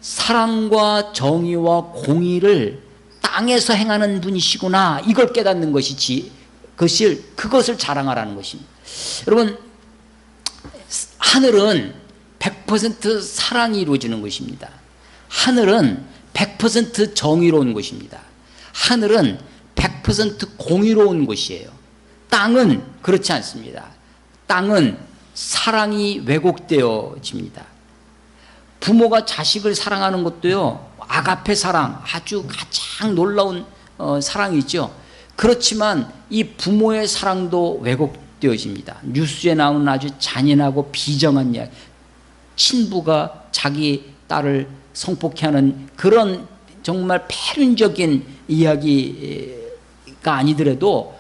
사랑과 정의와 공의를 땅에서 행하는 분이시구나, 이걸 깨닫는 것이지 그것을 자랑하라는 것입니다. 여러분, 하늘은 100% 사랑이 이루어지는 것입니다. 하늘은 100% 정의로운 곳입니다. 하늘은 100% 공의로운 곳이에요. 땅은 그렇지 않습니다. 땅은 사랑이 왜곡되어집니다. 부모가 자식을 사랑하는 것도요, 아가페 사랑, 아주 가장 놀라운 사랑이죠. 그렇지만 이 부모의 사랑도 왜곡되어집니다. 뉴스에 나오는 아주 잔인하고 비정한 이야기, 친부가 자기 딸을 성폭행하는 그런 정말 패륜적인 이야기가 아니더라도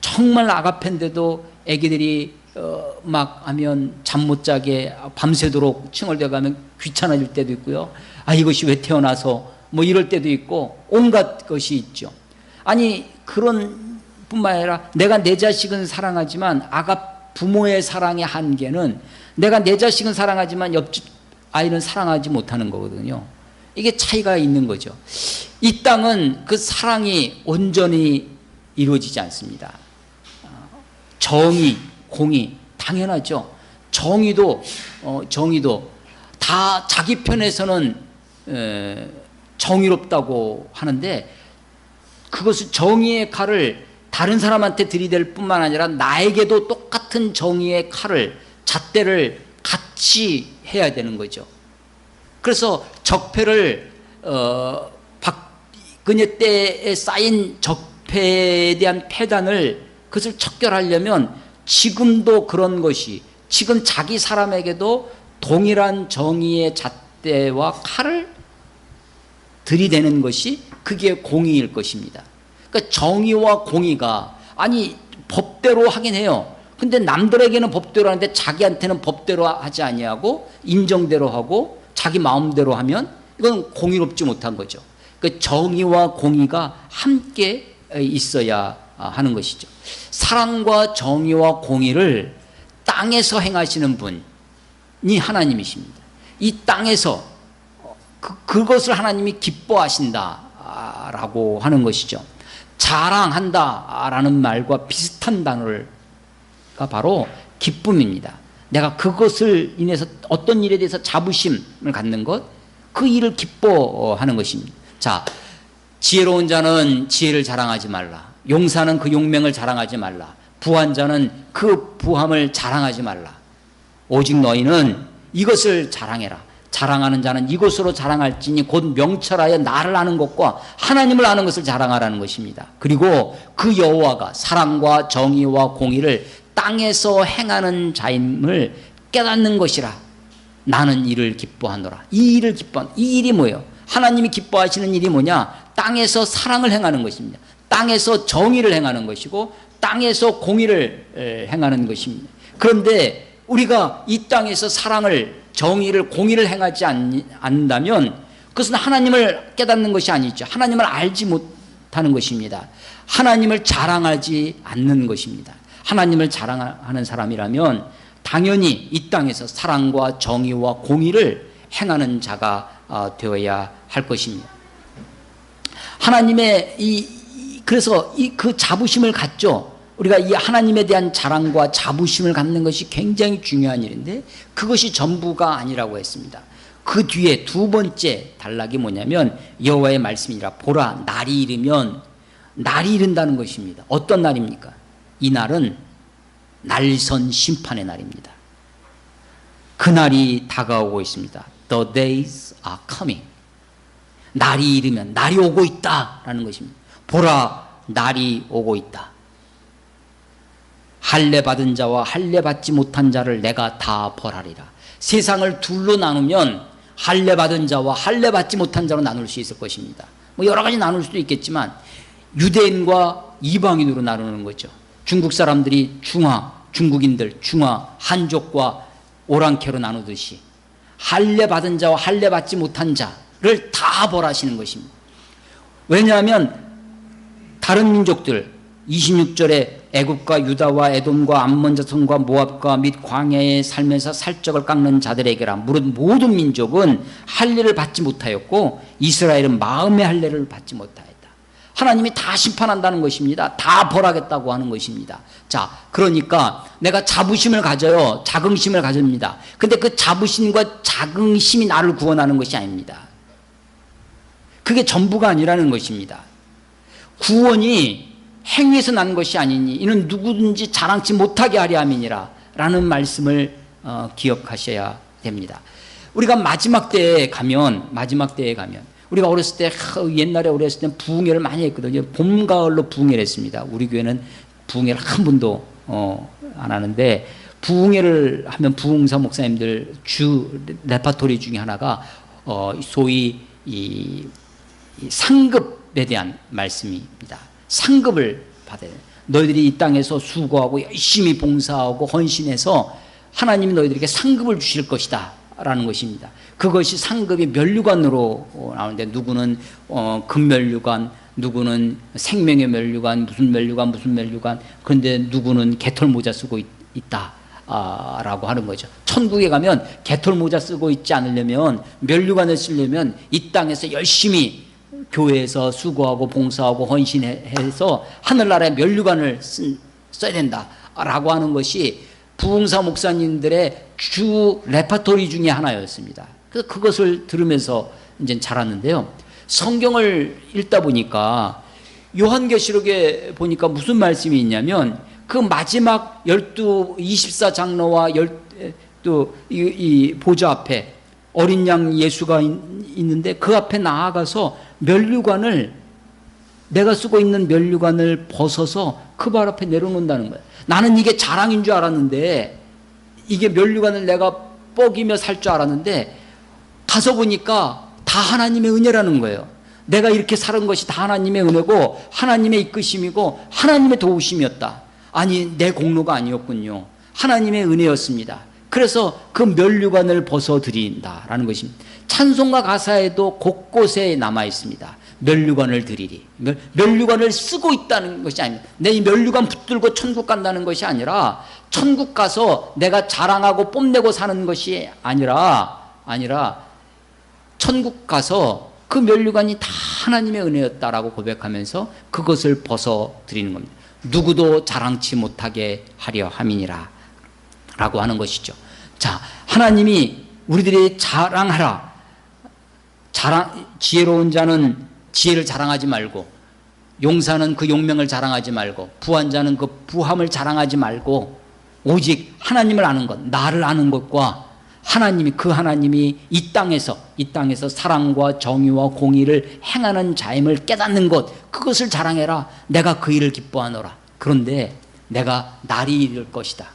정말 아가페인데도 애기들이 막 하면 잠 못 자게 밤새도록 칭얼대 가면 귀찮아질 때도 있고요. 아, 이것이 왜 태어나서 뭐 이럴 때도 있고 온갖 것이 있죠. 아니, 그런 뿐만 아니라 내가 내 자식은 사랑하지만 부모의 사랑의 한계는 내가 내 자식은 사랑하지만 옆집 아이는 사랑하지 못하는 거거든요. 이게 차이가 있는 거죠. 이 땅은 그 사랑이 온전히 이루어지지 않습니다. 정의, 공의, 당연하죠. 정의도 다 자기 편에서는 정의롭다고 하는데 그것을 정의의 칼을 다른 사람한테 들이댈 뿐만 아니라 나에게도 똑같은 정의의 칼을 잣대를 같이 해야 되는 거죠. 그래서 적폐를 박근혜 때에 쌓인 적폐에 대한 패단을 그것을 척결하려면 지금도 그런 것이 지금 자기 사람에게도 동일한 정의의 잣대와 칼을 들이대는 것이 그게 공의일 것입니다. 그러니까 정의와 공의가 아니 법대로 하긴 해요. 근데 남들에게는 법대로 하는데 자기한테는 법대로 하지 아니하고 인정대로 하고 자기 마음대로 하면 이건 공의롭지 못한 거죠. 그 정의와 공의가 함께 있어야 하는 것이죠. 사랑과 정의와 공의를 땅에서 행하시는 분이 하나님이십니다. 이 땅에서 그것을 하나님이 기뻐하신다라고 하는 것이죠. 자랑한다라는 말과 비슷한 단어가 바로 기쁨입니다. 내가 그것을 인해서 어떤 일에 대해서 자부심을 갖는 것, 그 일을 기뻐하는 것입니다. 자, 지혜로운 자는 지혜를 자랑하지 말라. 용사는 그 용맹을 자랑하지 말라. 부한 자는 그 부함을 자랑하지 말라. 오직 너희는 이것을 자랑해라. 자랑하는 자는 이것으로 자랑할지니 곧 명철하여 나를 아는 것과 하나님을 아는 것을 자랑하라는 것입니다. 그리고 그 여호와가 사랑과 정의와 공의를 땅에서 행하는 자임을 깨닫는 것이라. 나는 이를 기뻐하노라. 이 일을 기뻐하는, 이 일이 뭐예요? 하나님이 기뻐하시는 일이 뭐냐? 땅에서 사랑을 행하는 것입니다. 땅에서 정의를 행하는 것이고 땅에서 공의를 행하는 것입니다. 그런데 우리가 이 땅에서 사랑을, 정의를, 공의를 행하지 않는다면 그것은 하나님을 깨닫는 것이 아니죠. 하나님을 알지 못하는 것입니다. 하나님을 자랑하지 않는 것입니다. 하나님을 자랑하는 사람이라면 당연히 이 땅에서 사랑과 정의와 공의를 행하는 자가 되어야 할 것입니다. 하나님의 그래서 그 자부심을 갖죠. 우리가 이 하나님에 대한 자랑과 자부심을 갖는 것이 굉장히 중요한 일인데 그것이 전부가 아니라고 했습니다. 그 뒤에 두 번째 단락이 뭐냐면 여호와의 말씀이라. 보라, 날이 이르면, 날이 이른다는 것입니다. 어떤 날입니까? 이 날은 날선 심판의 날입니다. 그 날이 다가오고 있습니다. The days are coming. 날이 이르면, 날이 오고 있다라는 것입니다. 보라, 날이 오고 있다. 할례 받은 자와 할례 받지 못한 자를 내가 다 벌하리라. 세상을 둘로 나누면 할례 받은 자와 할례 받지 못한 자로 나눌 수 있을 것입니다. 뭐 여러 가지 나눌 수도 있겠지만 유대인과 이방인으로 나누는 거죠. 중국 사람들이 중국인들 중화, 한족과 오랑캐로 나누듯이 할례 받은 자와 할례 받지 못한 자를 다 벌하시는 것입니다. 왜냐하면 다른 민족들 26절에 애굽과 유다와 에돔과 암몬 자손과 모압과 및 광야에 살면서 살적을 깎는 자들에게라. 무릇 모든 민족은 할례를 받지 못하였고 이스라엘은 마음의 할례를 받지 못하였다. 하나님이 다 심판한다는 것입니다. 다 벌하겠다고 하는 것입니다. 자, 그러니까 내가 자부심을 가져요. 자긍심을 가집니다. 근데 그 자부심과 자긍심이 나를 구원하는 것이 아닙니다. 그게 전부가 아니라는 것입니다. 구원이 행위에서 난 것이 아니니 이는 누구든지 자랑치 못하게 하려 함이니라 라는 말씀을 기억하셔야 됩니다. 우리가 마지막 때에 가면 우리가 어렸을 때 옛날에 어렸을 때 부흥회를 많이 했거든요. 봄, 가을로 부흥회를 했습니다. 우리 교회는 부흥회를 한 번도 안 하는데, 부흥회를 하면 부흥사 목사님들 주 레파토리 중에 하나가 소위 이 상급에 대한 말씀입니다. 상급을 받아야 돼. 너희들이 이 땅에서 수고하고 열심히 봉사하고 헌신해서 하나님이 너희들에게 상급을 주실 것이다 라는 것입니다. 그것이 상급이 면류관으로 나오는데, 누구는 금면류관, 누구는 생명의 면류관, 무슨 면류관, 그런데 누구는 개털모자 쓰고 있다 라고 하는 거죠. 천국에 가면 개털모자 쓰고 있지 않으려면, 면류관을 쓰려면 이 땅에서 열심히 교회에서 수고하고 봉사하고 헌신해서 하늘나라의 면류관을 써야 된다라고 하는 것이 부흥사 목사님들의 주 레파토리 중에 하나였습니다. 그래서 그것을 들으면서 이제 자랐는데요. 성경을 읽다 보니까 요한계시록에 보니까 무슨 말씀이 있냐면, 그 마지막 24장로와 또 이 보좌 앞에 어린 양 예수가 있는데, 그 앞에 나아가서 면류관을, 내가 쓰고 있는 면류관을 벗어서 그 발 앞에 내려놓는다는 거예요. 나는 이게 자랑인 줄 알았는데, 이게 면류관을 내가 뻐기며 살 줄 알았는데, 가서 보니까 다 하나님의 은혜라는 거예요. 내가 이렇게 사는 것이 다 하나님의 은혜고 하나님의 이끄심이고 하나님의 도우심이었다. 아니, 내 공로가 아니었군요. 하나님의 은혜였습니다. 그래서 그 면류관을 벗어드린다라는 것입니다. 찬송가 가사에도 곳곳에 남아 있습니다. 면류관을 드리리. 면류관을 쓰고 있다는 것이 아닙니다. 내 이 면류관 붙들고 천국 간다는 것이 아니라, 천국 가서 내가 자랑하고 뽐내고 사는 것이 아니라 천국 가서 그 면류관이 다 하나님의 은혜였다라고 고백하면서 그것을 벗어드리는 겁니다. 누구도 자랑치 못하게 하려 함이니라 라고 하는 것이죠. 자, 하나님이 우리들이 자랑하라. 지혜로운 자는 지혜를 자랑하지 말고, 용사는 그 용명을 자랑하지 말고, 부한 자는 그 부함을 자랑하지 말고, 오직 하나님을 아는 것, 나를 아는 것과 그 하나님이 이 땅에서 사랑과 정의와 공의를 행하는 자임을 깨닫는 것, 그것을 자랑해라. 내가 그 일을 기뻐하노라. 그런데 내가 날이 이를 것이다.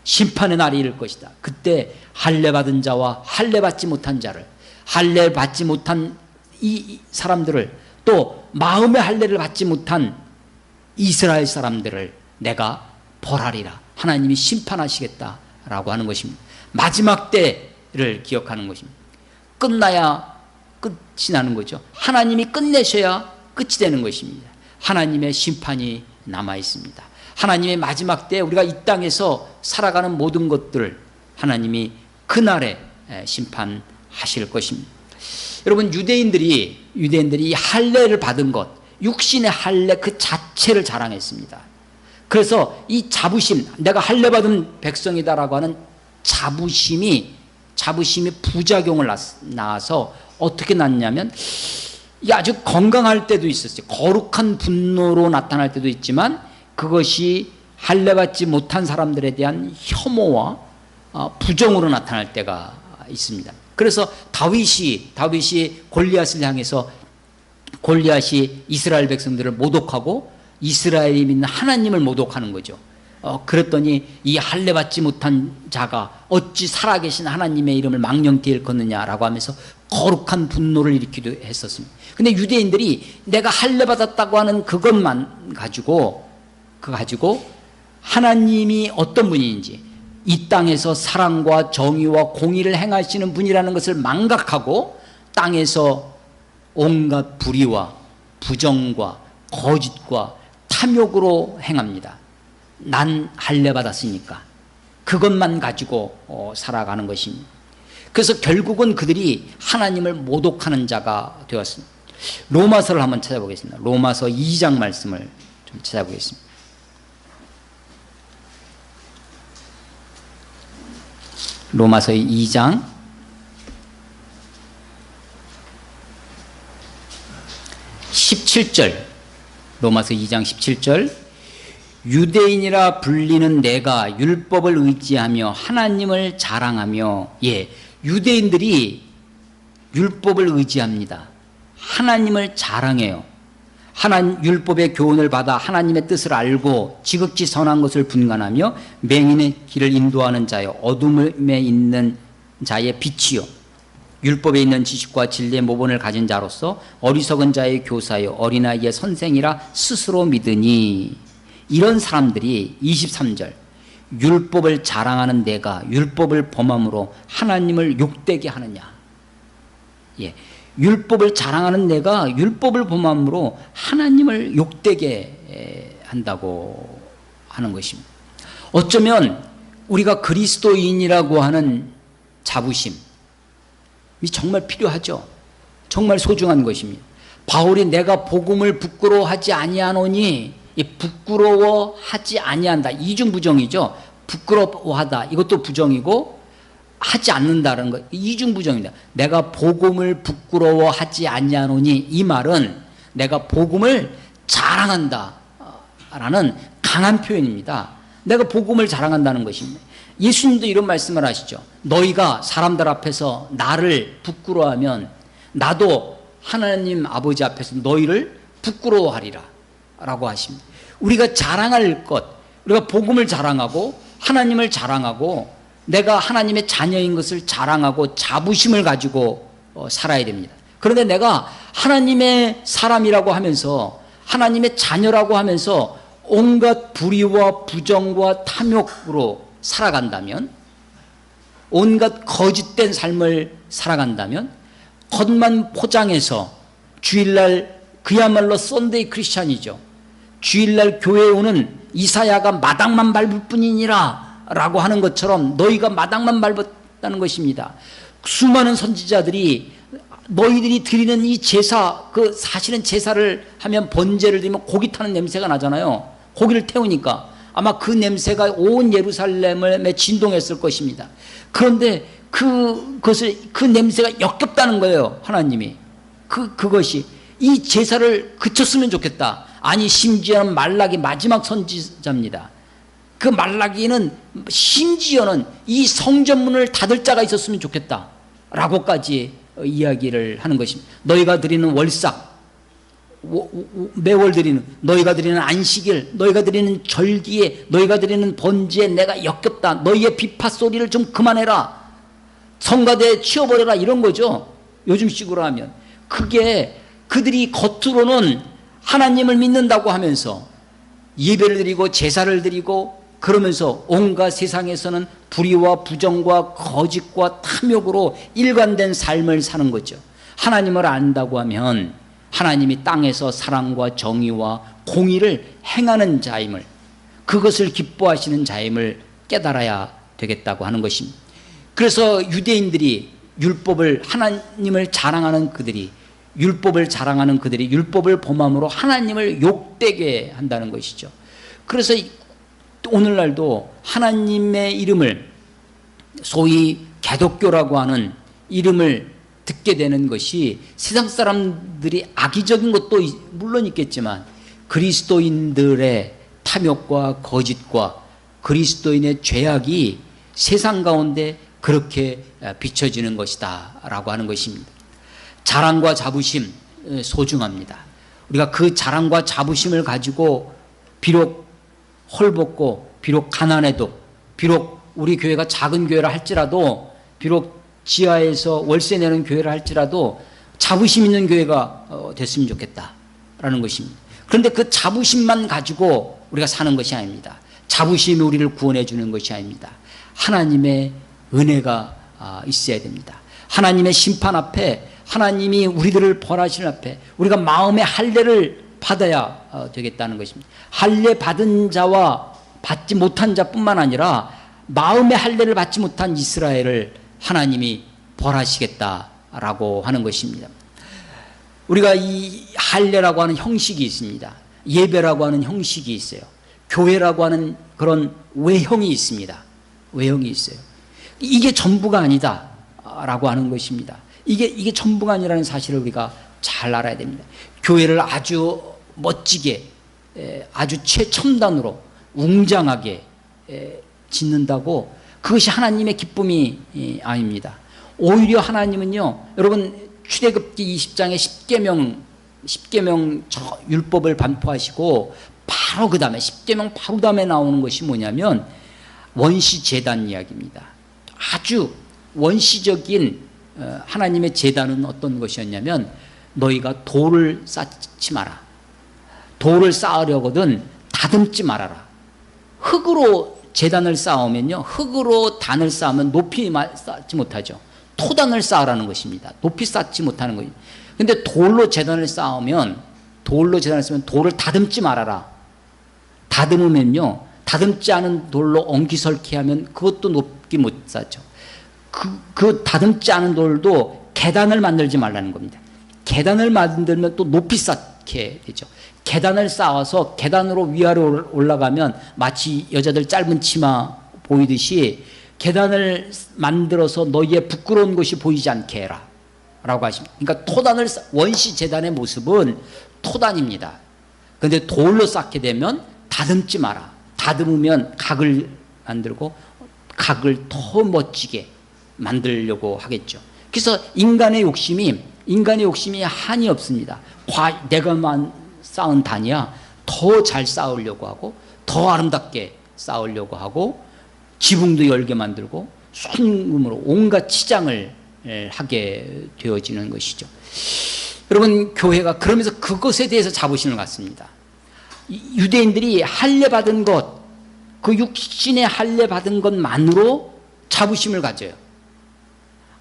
심판의 날이 이를 것이다. 그때 할례 받은 자와 할례 받지 못한 자를, 할례 받지 못한 이 사람들을, 또 마음의 할례를 받지 못한 이스라엘 사람들을 내가 벌하리라. 하나님이 심판하시겠다라고 하는 것입니다. 마지막 때를 기억하는 것입니다. 끝나야 끝이 나는 거죠. 하나님이 끝내셔야 끝이 되는 것입니다. 하나님의 심판이 남아 있습니다. 하나님의 마지막 때 우리가 이 땅에서 살아가는 모든 것들을 하나님이 그날에 심판하실 것입니다. 여러분, 유대인들이 할례를 받은 것, 육신의 할례 그 자체를 자랑했습니다. 그래서 이 자부심, 내가 할례 받은 백성이다라고 하는 자부심이 부작용을 낳아서 어떻게 났냐면, 아주 건강할 때도 있었어요. 거룩한 분노로 나타날 때도 있지만, 그것이 할례 받지 못한 사람들에 대한 혐오와 부정으로 나타날 때가 있습니다. 그래서 다윗이 골리앗을 향해서, 골리앗이 이스라엘 백성들을 모독하고 이스라엘이 믿는 하나님을 모독하는 거죠. 그랬더니 이 할례 받지 못한 자가 어찌 살아계신 하나님의 이름을 망령되이 일컫느냐라고 하면서 거룩한 분노를 일으키기도 했었습니다. 근데 유대인들이 내가 할례 받았다고 하는 그것만 가지고 하나님이 어떤 분인지, 이 땅에서 사랑과 정의와 공의를 행하시는 분이라는 것을 망각하고 땅에서 온갖 불의와 부정과 거짓과 탐욕으로 행합니다. 난 할례 받았으니까 그것만 가지고 살아가는 것입니다. 그래서 결국은 그들이 하나님을 모독하는 자가 되었습니다. 로마서를 한번 찾아보겠습니다. 로마서 2장 말씀을 좀 찾아보겠습니다. 로마서 2장 17절, 로마서 2장 17절, 유대인이라 불리는 내가 율법을 의지하며 하나님을 자랑하며, 유대인들이 율법을 의지합니다. 하나님을 자랑해요. 율법의 교훈을 받아 하나님의 뜻을 알고 지극히 선한 것을 분간하며 맹인의 길을 인도하는 자여, 어둠에 있는 자의 빛이요, 율법에 있는 지식과 진리의 모본을 가진 자로서 어리석은 자의 교사요, 어린아이의 선생이라 스스로 믿으니. 이런 사람들이 23절, 율법을 자랑하는 내가 율법을 범함으로 하나님을 욕되게 하느냐. 율법을 자랑하는 내가 율법을 범함으로 하나님을 욕되게 한다고 하는 것입니다. 어쩌면 우리가 그리스도인이라고 하는 자부심이 정말 필요하죠. 정말 소중한 것입니다. 바울이 내가 복음을 부끄러워하지 아니하노니, 부끄러워하지 아니한다, 이중부정이죠. 부끄러워하다, 이것도 부정이고 하지 않는다는 것, 이중부정입니다. 내가 복음을 부끄러워하지 아니하노니, 이 말은 내가 복음을 자랑한다 라는 강한 표현입니다. 내가 복음을 자랑한다는 것입니다. 예수님도 이런 말씀을 하시죠. 너희가 사람들 앞에서 나를 부끄러워하면 나도 하나님 아버지 앞에서 너희를 부끄러워하리라 라고 하십니다. 우리가 자랑할 것, 우리가 복음을 자랑하고 하나님을 자랑하고 내가 하나님의 자녀인 것을 자랑하고 자부심을 가지고 살아야 됩니다. 그런데 내가 하나님의 사람이라고 하면서 하나님의 자녀라고 하면서 온갖 불의와 부정과 탐욕으로 살아간다면, 온갖 거짓된 삶을 살아간다면, 겉만 포장해서 주일날, 그야말로 썬데이 크리스찬이죠. 주일날 교회에 오는 이사야가 마당만 밟을 뿐이니라 라고 하는 것처럼 너희가 마당만 밟았다는 것입니다. 수많은 선지자들이 너희들이 드리는 이 제사, 사실은 제사를 하면 번제를 드리면 고기 타는 냄새가 나잖아요. 고기를 태우니까 아마 그 냄새가 온 예루살렘에 진동했을 것입니다. 그런데 그 냄새가 역겹다는 거예요. 하나님이 그것이 이 제사를 그쳤으면 좋겠다. 아니, 심지어는 말라기 마지막 선지자입니다. 그 말라기는 심지어는 이 성전문을 닫을 자가 있었으면 좋겠다 라고까지 이야기를 하는 것입니다. 너희가 드리는 월삭, 매월 드리는, 너희가 드리는 안식일, 너희가 드리는 절기에, 너희가 드리는 번제에 내가 역겹다. 너희의 비파 소리를 좀 그만해라. 성가대에 치워버려라, 이런 거죠. 요즘식으로 하면. 그게 그들이 겉으로는 하나님을 믿는다고 하면서 예배를 드리고 제사를 드리고 그러면서 온갖 세상에서는 불의와 부정과 거짓과 탐욕으로 일관된 삶을 사는 거죠. 하나님을 안다고 하면 하나님이 땅에서 사랑과 정의와 공의를 행하는 자임을, 그것을 기뻐하시는 자임을 깨달아야 되겠다고 하는 것입니다. 그래서 유대인들이 율법을, 하나님을 자랑하는 그들이, 율법을 자랑하는 그들이 율법을 범함으로 하나님을 욕되게 한다는 것이죠. 그래서 오늘날도 하나님의 이름을, 소위 개독교라고 하는 이름을 듣게 되는 것이 세상 사람들이 악의적인 것도 물론 있겠지만 그리스도인들의 탐욕과 거짓과 그리스도인의 죄악이 세상 가운데 그렇게 비춰지는 것이다 라고 하는 것입니다. 자랑과 자부심 소중합니다. 우리가 그 자랑과 자부심을 가지고 비록 헐벗고 비록 가난해도, 비록 우리 교회가 작은 교회라 할지라도, 비록 지하에서 월세 내는 교회라 할지라도 자부심 있는 교회가 됐으면 좋겠다라는 것입니다. 그런데 그 자부심만 가지고 우리가 사는 것이 아닙니다. 자부심이 우리를 구원해 주는 것이 아닙니다. 하나님의 은혜가 있어야 됩니다. 하나님의 심판 앞에, 하나님이 우리들을 벌하시는 앞에 우리가 마음의 할례를 받아야 되겠다는 것입니다. 할례 받은 자와 받지 못한 자뿐만 아니라 마음의 할례를 받지 못한 이스라엘을 하나님이 벌하시겠다라고 하는 것입니다. 우리가 이 할례라고 하는 형식이 있습니다. 예배라고 하는 형식이 있어요. 교회라고 하는 그런 외형이 있습니다. 외형이 있어요. 이게 전부가 아니다 라고 하는 것입니다. 이게 전부가 아니라는 사실을 우리가 잘 알아야 됩니다. 교회를 아주 멋지게, 아주 최첨단으로 웅장하게 짓는다고 그것이 하나님의 기쁨이 아닙니다. 오히려 하나님은요, 여러분 출애굽기 20장에 10계명 율법을 반포하시고 바로 그 다음에 10계명 바로 다음에 나오는 것이 뭐냐면 원시 제단 이야기입니다. 아주 원시적인 하나님의 제단은 어떤 것이었냐면 너희가 돌을 쌓지 마라. 돌을 쌓으려거든 다듬지 말아라. 흙으로 제단을 쌓으면요, 흙으로 단을 쌓으면 높이 쌓지 못하죠. 토단을 쌓으라는 것입니다. 높이 쌓지 못하는 거예요. 근데 돌로 제단을 쌓으면 돌을 다듬지 말아라. 다듬으면요, 다듬지 않은 돌로 엉기설키하면 그것도 높이 못 쌓죠. 그 다듬지 않은 돌도 계단을 만들지 말라는 겁니다. 계단을 만들면 또 높이 쌓게 되죠. 계단을 쌓아서 계단으로 위아래로 올라가면 마치 여자들 짧은 치마 보이듯이 계단을 만들어서 너희의 부끄러운 것이 보이지 않게 해라 라고 하십니다. 그러니까 원시 제단의 모습은 토단입니다. 그런데 돌로 쌓게 되면 다듬지 마라. 다듬으면 각을 만들고 각을 더 멋지게 만들려고 하겠죠. 그래서 인간의 욕심이 한이 없습니다. 내가만 쌓은 단이야 더 잘 쌓으려고 하고 더 아름답게 쌓으려고 하고 지붕도 열게 만들고 순금으로 온갖 치장을 하게 되어지는 것이죠. 여러분, 교회가 그러면서 그것에 대해서 자부심을 갖습니다. 유대인들이 할례 받은 것, 그 육신의 할례 받은 것만으로 자부심을 가져요.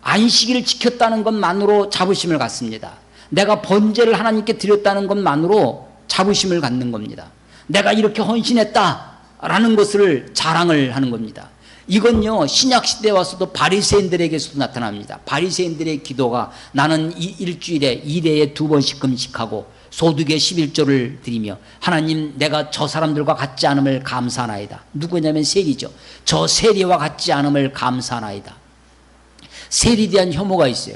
안식일을 지켰다는 것만으로 자부심을 갖습니다. 내가 번제를 하나님께 드렸다는 것만으로 자부심을 갖는 겁니다. 내가 이렇게 헌신했다라는 것을 자랑을 하는 겁니다. 이건요, 신약시대에 와서도 바리새인들에게서도 나타납니다. 바리새인들의 기도가 나는 일주일에 1회에 2번씩 금식하고 소득의 11조를 드리며 하나님 내가 저 사람들과 같지 않음을 감사하나이다. 누구냐면 세리죠. 저 세리와 같지 않음을 감사하나이다. 세리에 대한 혐오가 있어요.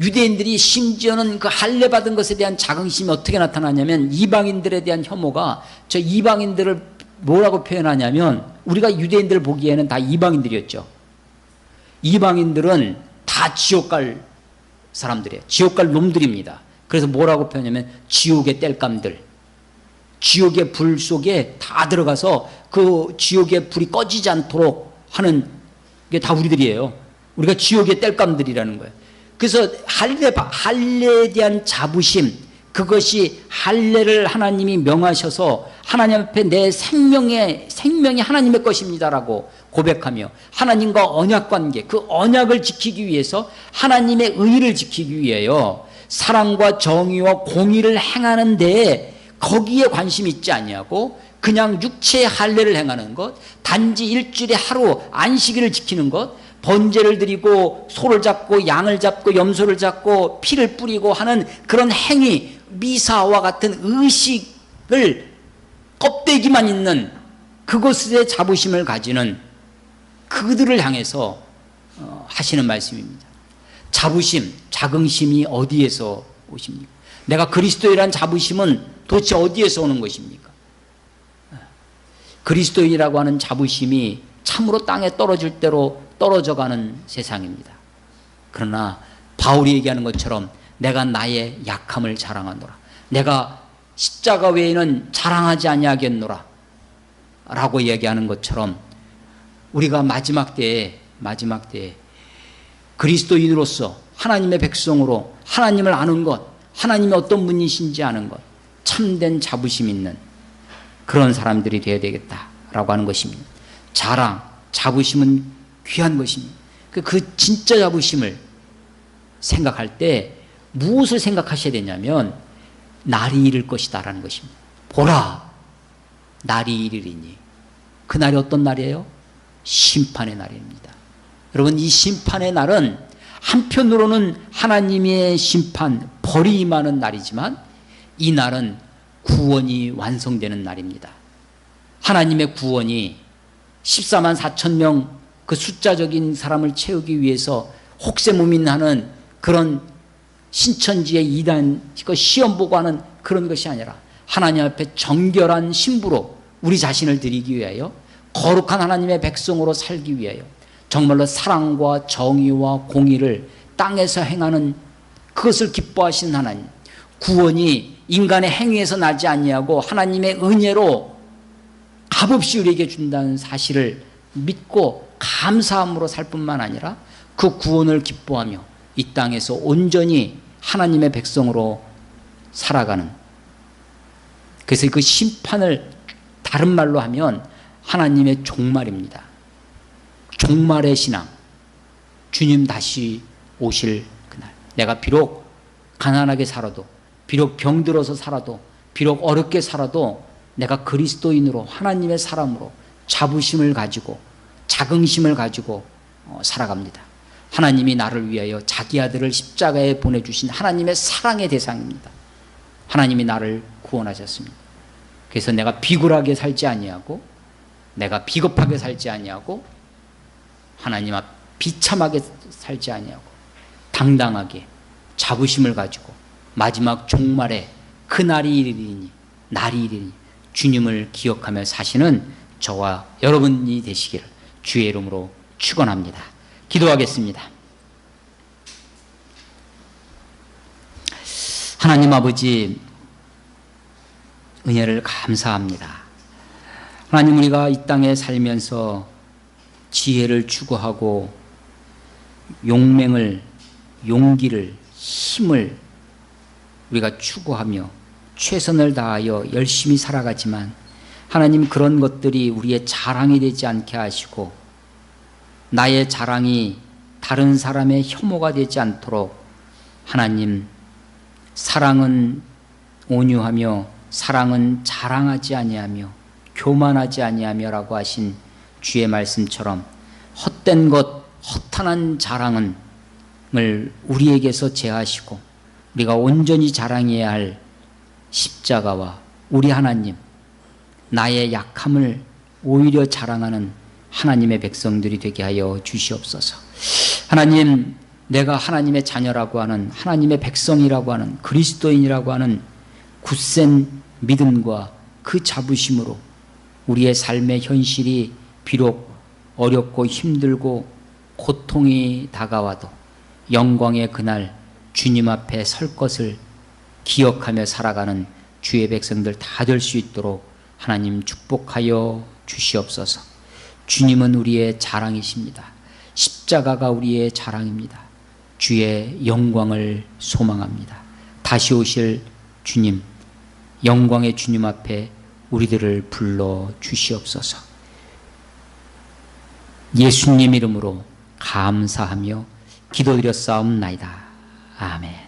유대인들이 심지어는 그 할례 받은 것에 대한 자긍심이 어떻게 나타나냐면 이방인들에 대한 혐오가 저 이방인들을 뭐라고 표현하냐면 우리가 유대인들 보기에는 다 이방인들이었죠. 이방인들은 다 지옥 갈 사람들이에요. 지옥 갈 놈들입니다. 그래서 뭐라고 표현하냐면 지옥의 땔감들, 지옥의 불 속에 다 들어가서 그 지옥의 불이 꺼지지 않도록 하는 게 다 우리들이에요. 우리가 지옥의 땔감들이라는 거예요. 그래서 할례에 대한 자부심, 그것이 할례를 하나님이 명하셔서 하나님 앞에 내 생명이 하나님의 것입니다라고 고백하며 하나님과 언약관계, 그 언약을 지키기 위해서 하나님의 의를 지키기 위하여 사랑과 정의와 공의를 행하는 데에 거기에 관심이 있지 아니하고 그냥 육체의 할례를 행하는 것, 단지 일주일에 하루 안식일을 지키는 것, 번제를 드리고 소를 잡고 양을 잡고 염소를 잡고 피를 뿌리고 하는 그런 행위, 미사와 같은 의식을 껍데기만 있는 그것에 자부심을 가지는 그들을 향해서 하시는 말씀입니다. 자긍심이 어디에서 오십니까? 내가 그리스도인이란 자부심은 도대체 어디에서 오는 것입니까? 그리스도인이라고 하는 자부심이 참으로 땅에 떨어질 대로 떨어져가는 세상입니다. 그러나 바울이 얘기하는 것처럼 내가 나의 약함을 자랑하노라. 내가 십자가 외에는 자랑하지 아니하겠노라 라고 얘기하는 것처럼 우리가 마지막 때에 그리스도인으로서 하나님의 백성으로 하나님을 아는 것, 하나님이 어떤 분이신지 아는 것, 참된 자부심 있는 그런 사람들이 되어야 되겠다라고 하는 것입니다. 자부심은 귀한 것입니다. 그 진짜 자부심을 생각할 때 무엇을 생각하셔야 되냐면 날이 이를 것이다라는 것입니다. 보라, 날이 이르리니. 그 날이 어떤 날이에요? 심판의 날입니다. 여러분, 이 심판의 날은 한편으로는 하나님의 심판, 벌이 임하는 날이지만 이 날은 구원이 완성되는 날입니다. 하나님의 구원이 14만 4천 명 그 숫자적인 사람을 채우기 위해서 혹세무민하는 그런 신천지의 이단 시험 보고 하는 그런 것이 아니라 하나님 앞에 정결한 신부로 우리 자신을 드리기 위하여 거룩한 하나님의 백성으로 살기 위하여 정말로 사랑과 정의와 공의를 땅에서 행하는 그것을 기뻐하시는 하나님, 구원이 인간의 행위에서 나지 아니하고 하나님의 은혜로 값없이 우리에게 준다는 사실을 믿고 감사함으로 살 뿐만 아니라 그 구원을 기뻐하며 이 땅에서 온전히 하나님의 백성으로 살아가는, 그래서 그 심판을 다른 말로 하면 하나님의 종말입니다. 종말의 신앙, 주님 다시 오실 그날, 내가 비록 가난하게 살아도, 비록 병들어서 살아도, 비록 어렵게 살아도 내가 그리스도인으로 하나님의 사람으로 자부심을 가지고 자긍심을 가지고 살아갑니다. 하나님이 나를 위하여 자기 아들을 십자가에 보내주신 하나님의 사랑의 대상입니다. 하나님이 나를 구원하셨습니다. 그래서 내가 비굴하게 살지 아니하고, 내가 비겁하게 살지 아니하고, 하나님 앞 비참하게 살지 아니하고 당당하게 자부심을 가지고 마지막 종말에 그 날이 이르리니, 날이 이르리니 주님을 기억하며 사시는 저와 여러분이 되시기를 주의 이름으로 축원합니다. 기도하겠습니다. 하나님 아버지, 은혜를 감사합니다. 하나님, 우리가 이 땅에 살면서 지혜를 추구하고 용맹을, 용기를, 힘을 우리가 추구하며 최선을 다하여 열심히 살아가지만 하나님, 그런 것들이 우리의 자랑이 되지 않게 하시고 나의 자랑이 다른 사람의 혐오가 되지 않도록 하나님, 사랑은 온유하며 사랑은 자랑하지 아니하며 교만하지 아니하며라고 하신 주의 말씀처럼 헛된 것, 허탄한 자랑을 우리에게서 제하시고 우리가 온전히 자랑해야 할 십자가와 우리 하나님, 나의 약함을 오히려 자랑하는 하나님의 백성들이 되게 하여 주시옵소서. 하나님, 내가 하나님의 자녀라고 하는, 하나님의 백성이라고 하는, 그리스도인이라고 하는 굳센 믿음과 그 자부심으로 우리의 삶의 현실이 비록 어렵고 힘들고 고통이 다가와도 영광의 그날 주님 앞에 설 것을 기억하며 살아가는 주의 백성들 다 될 수 있도록 하나님 축복하여 주시옵소서. 주님은 우리의 자랑이십니다. 십자가가 우리의 자랑입니다. 주의 영광을 소망합니다. 다시 오실 주님, 영광의 주님 앞에 우리들을 불러 주시옵소서. 예수님 이름으로 감사하며 기도드렸사옵나이다. 아멘.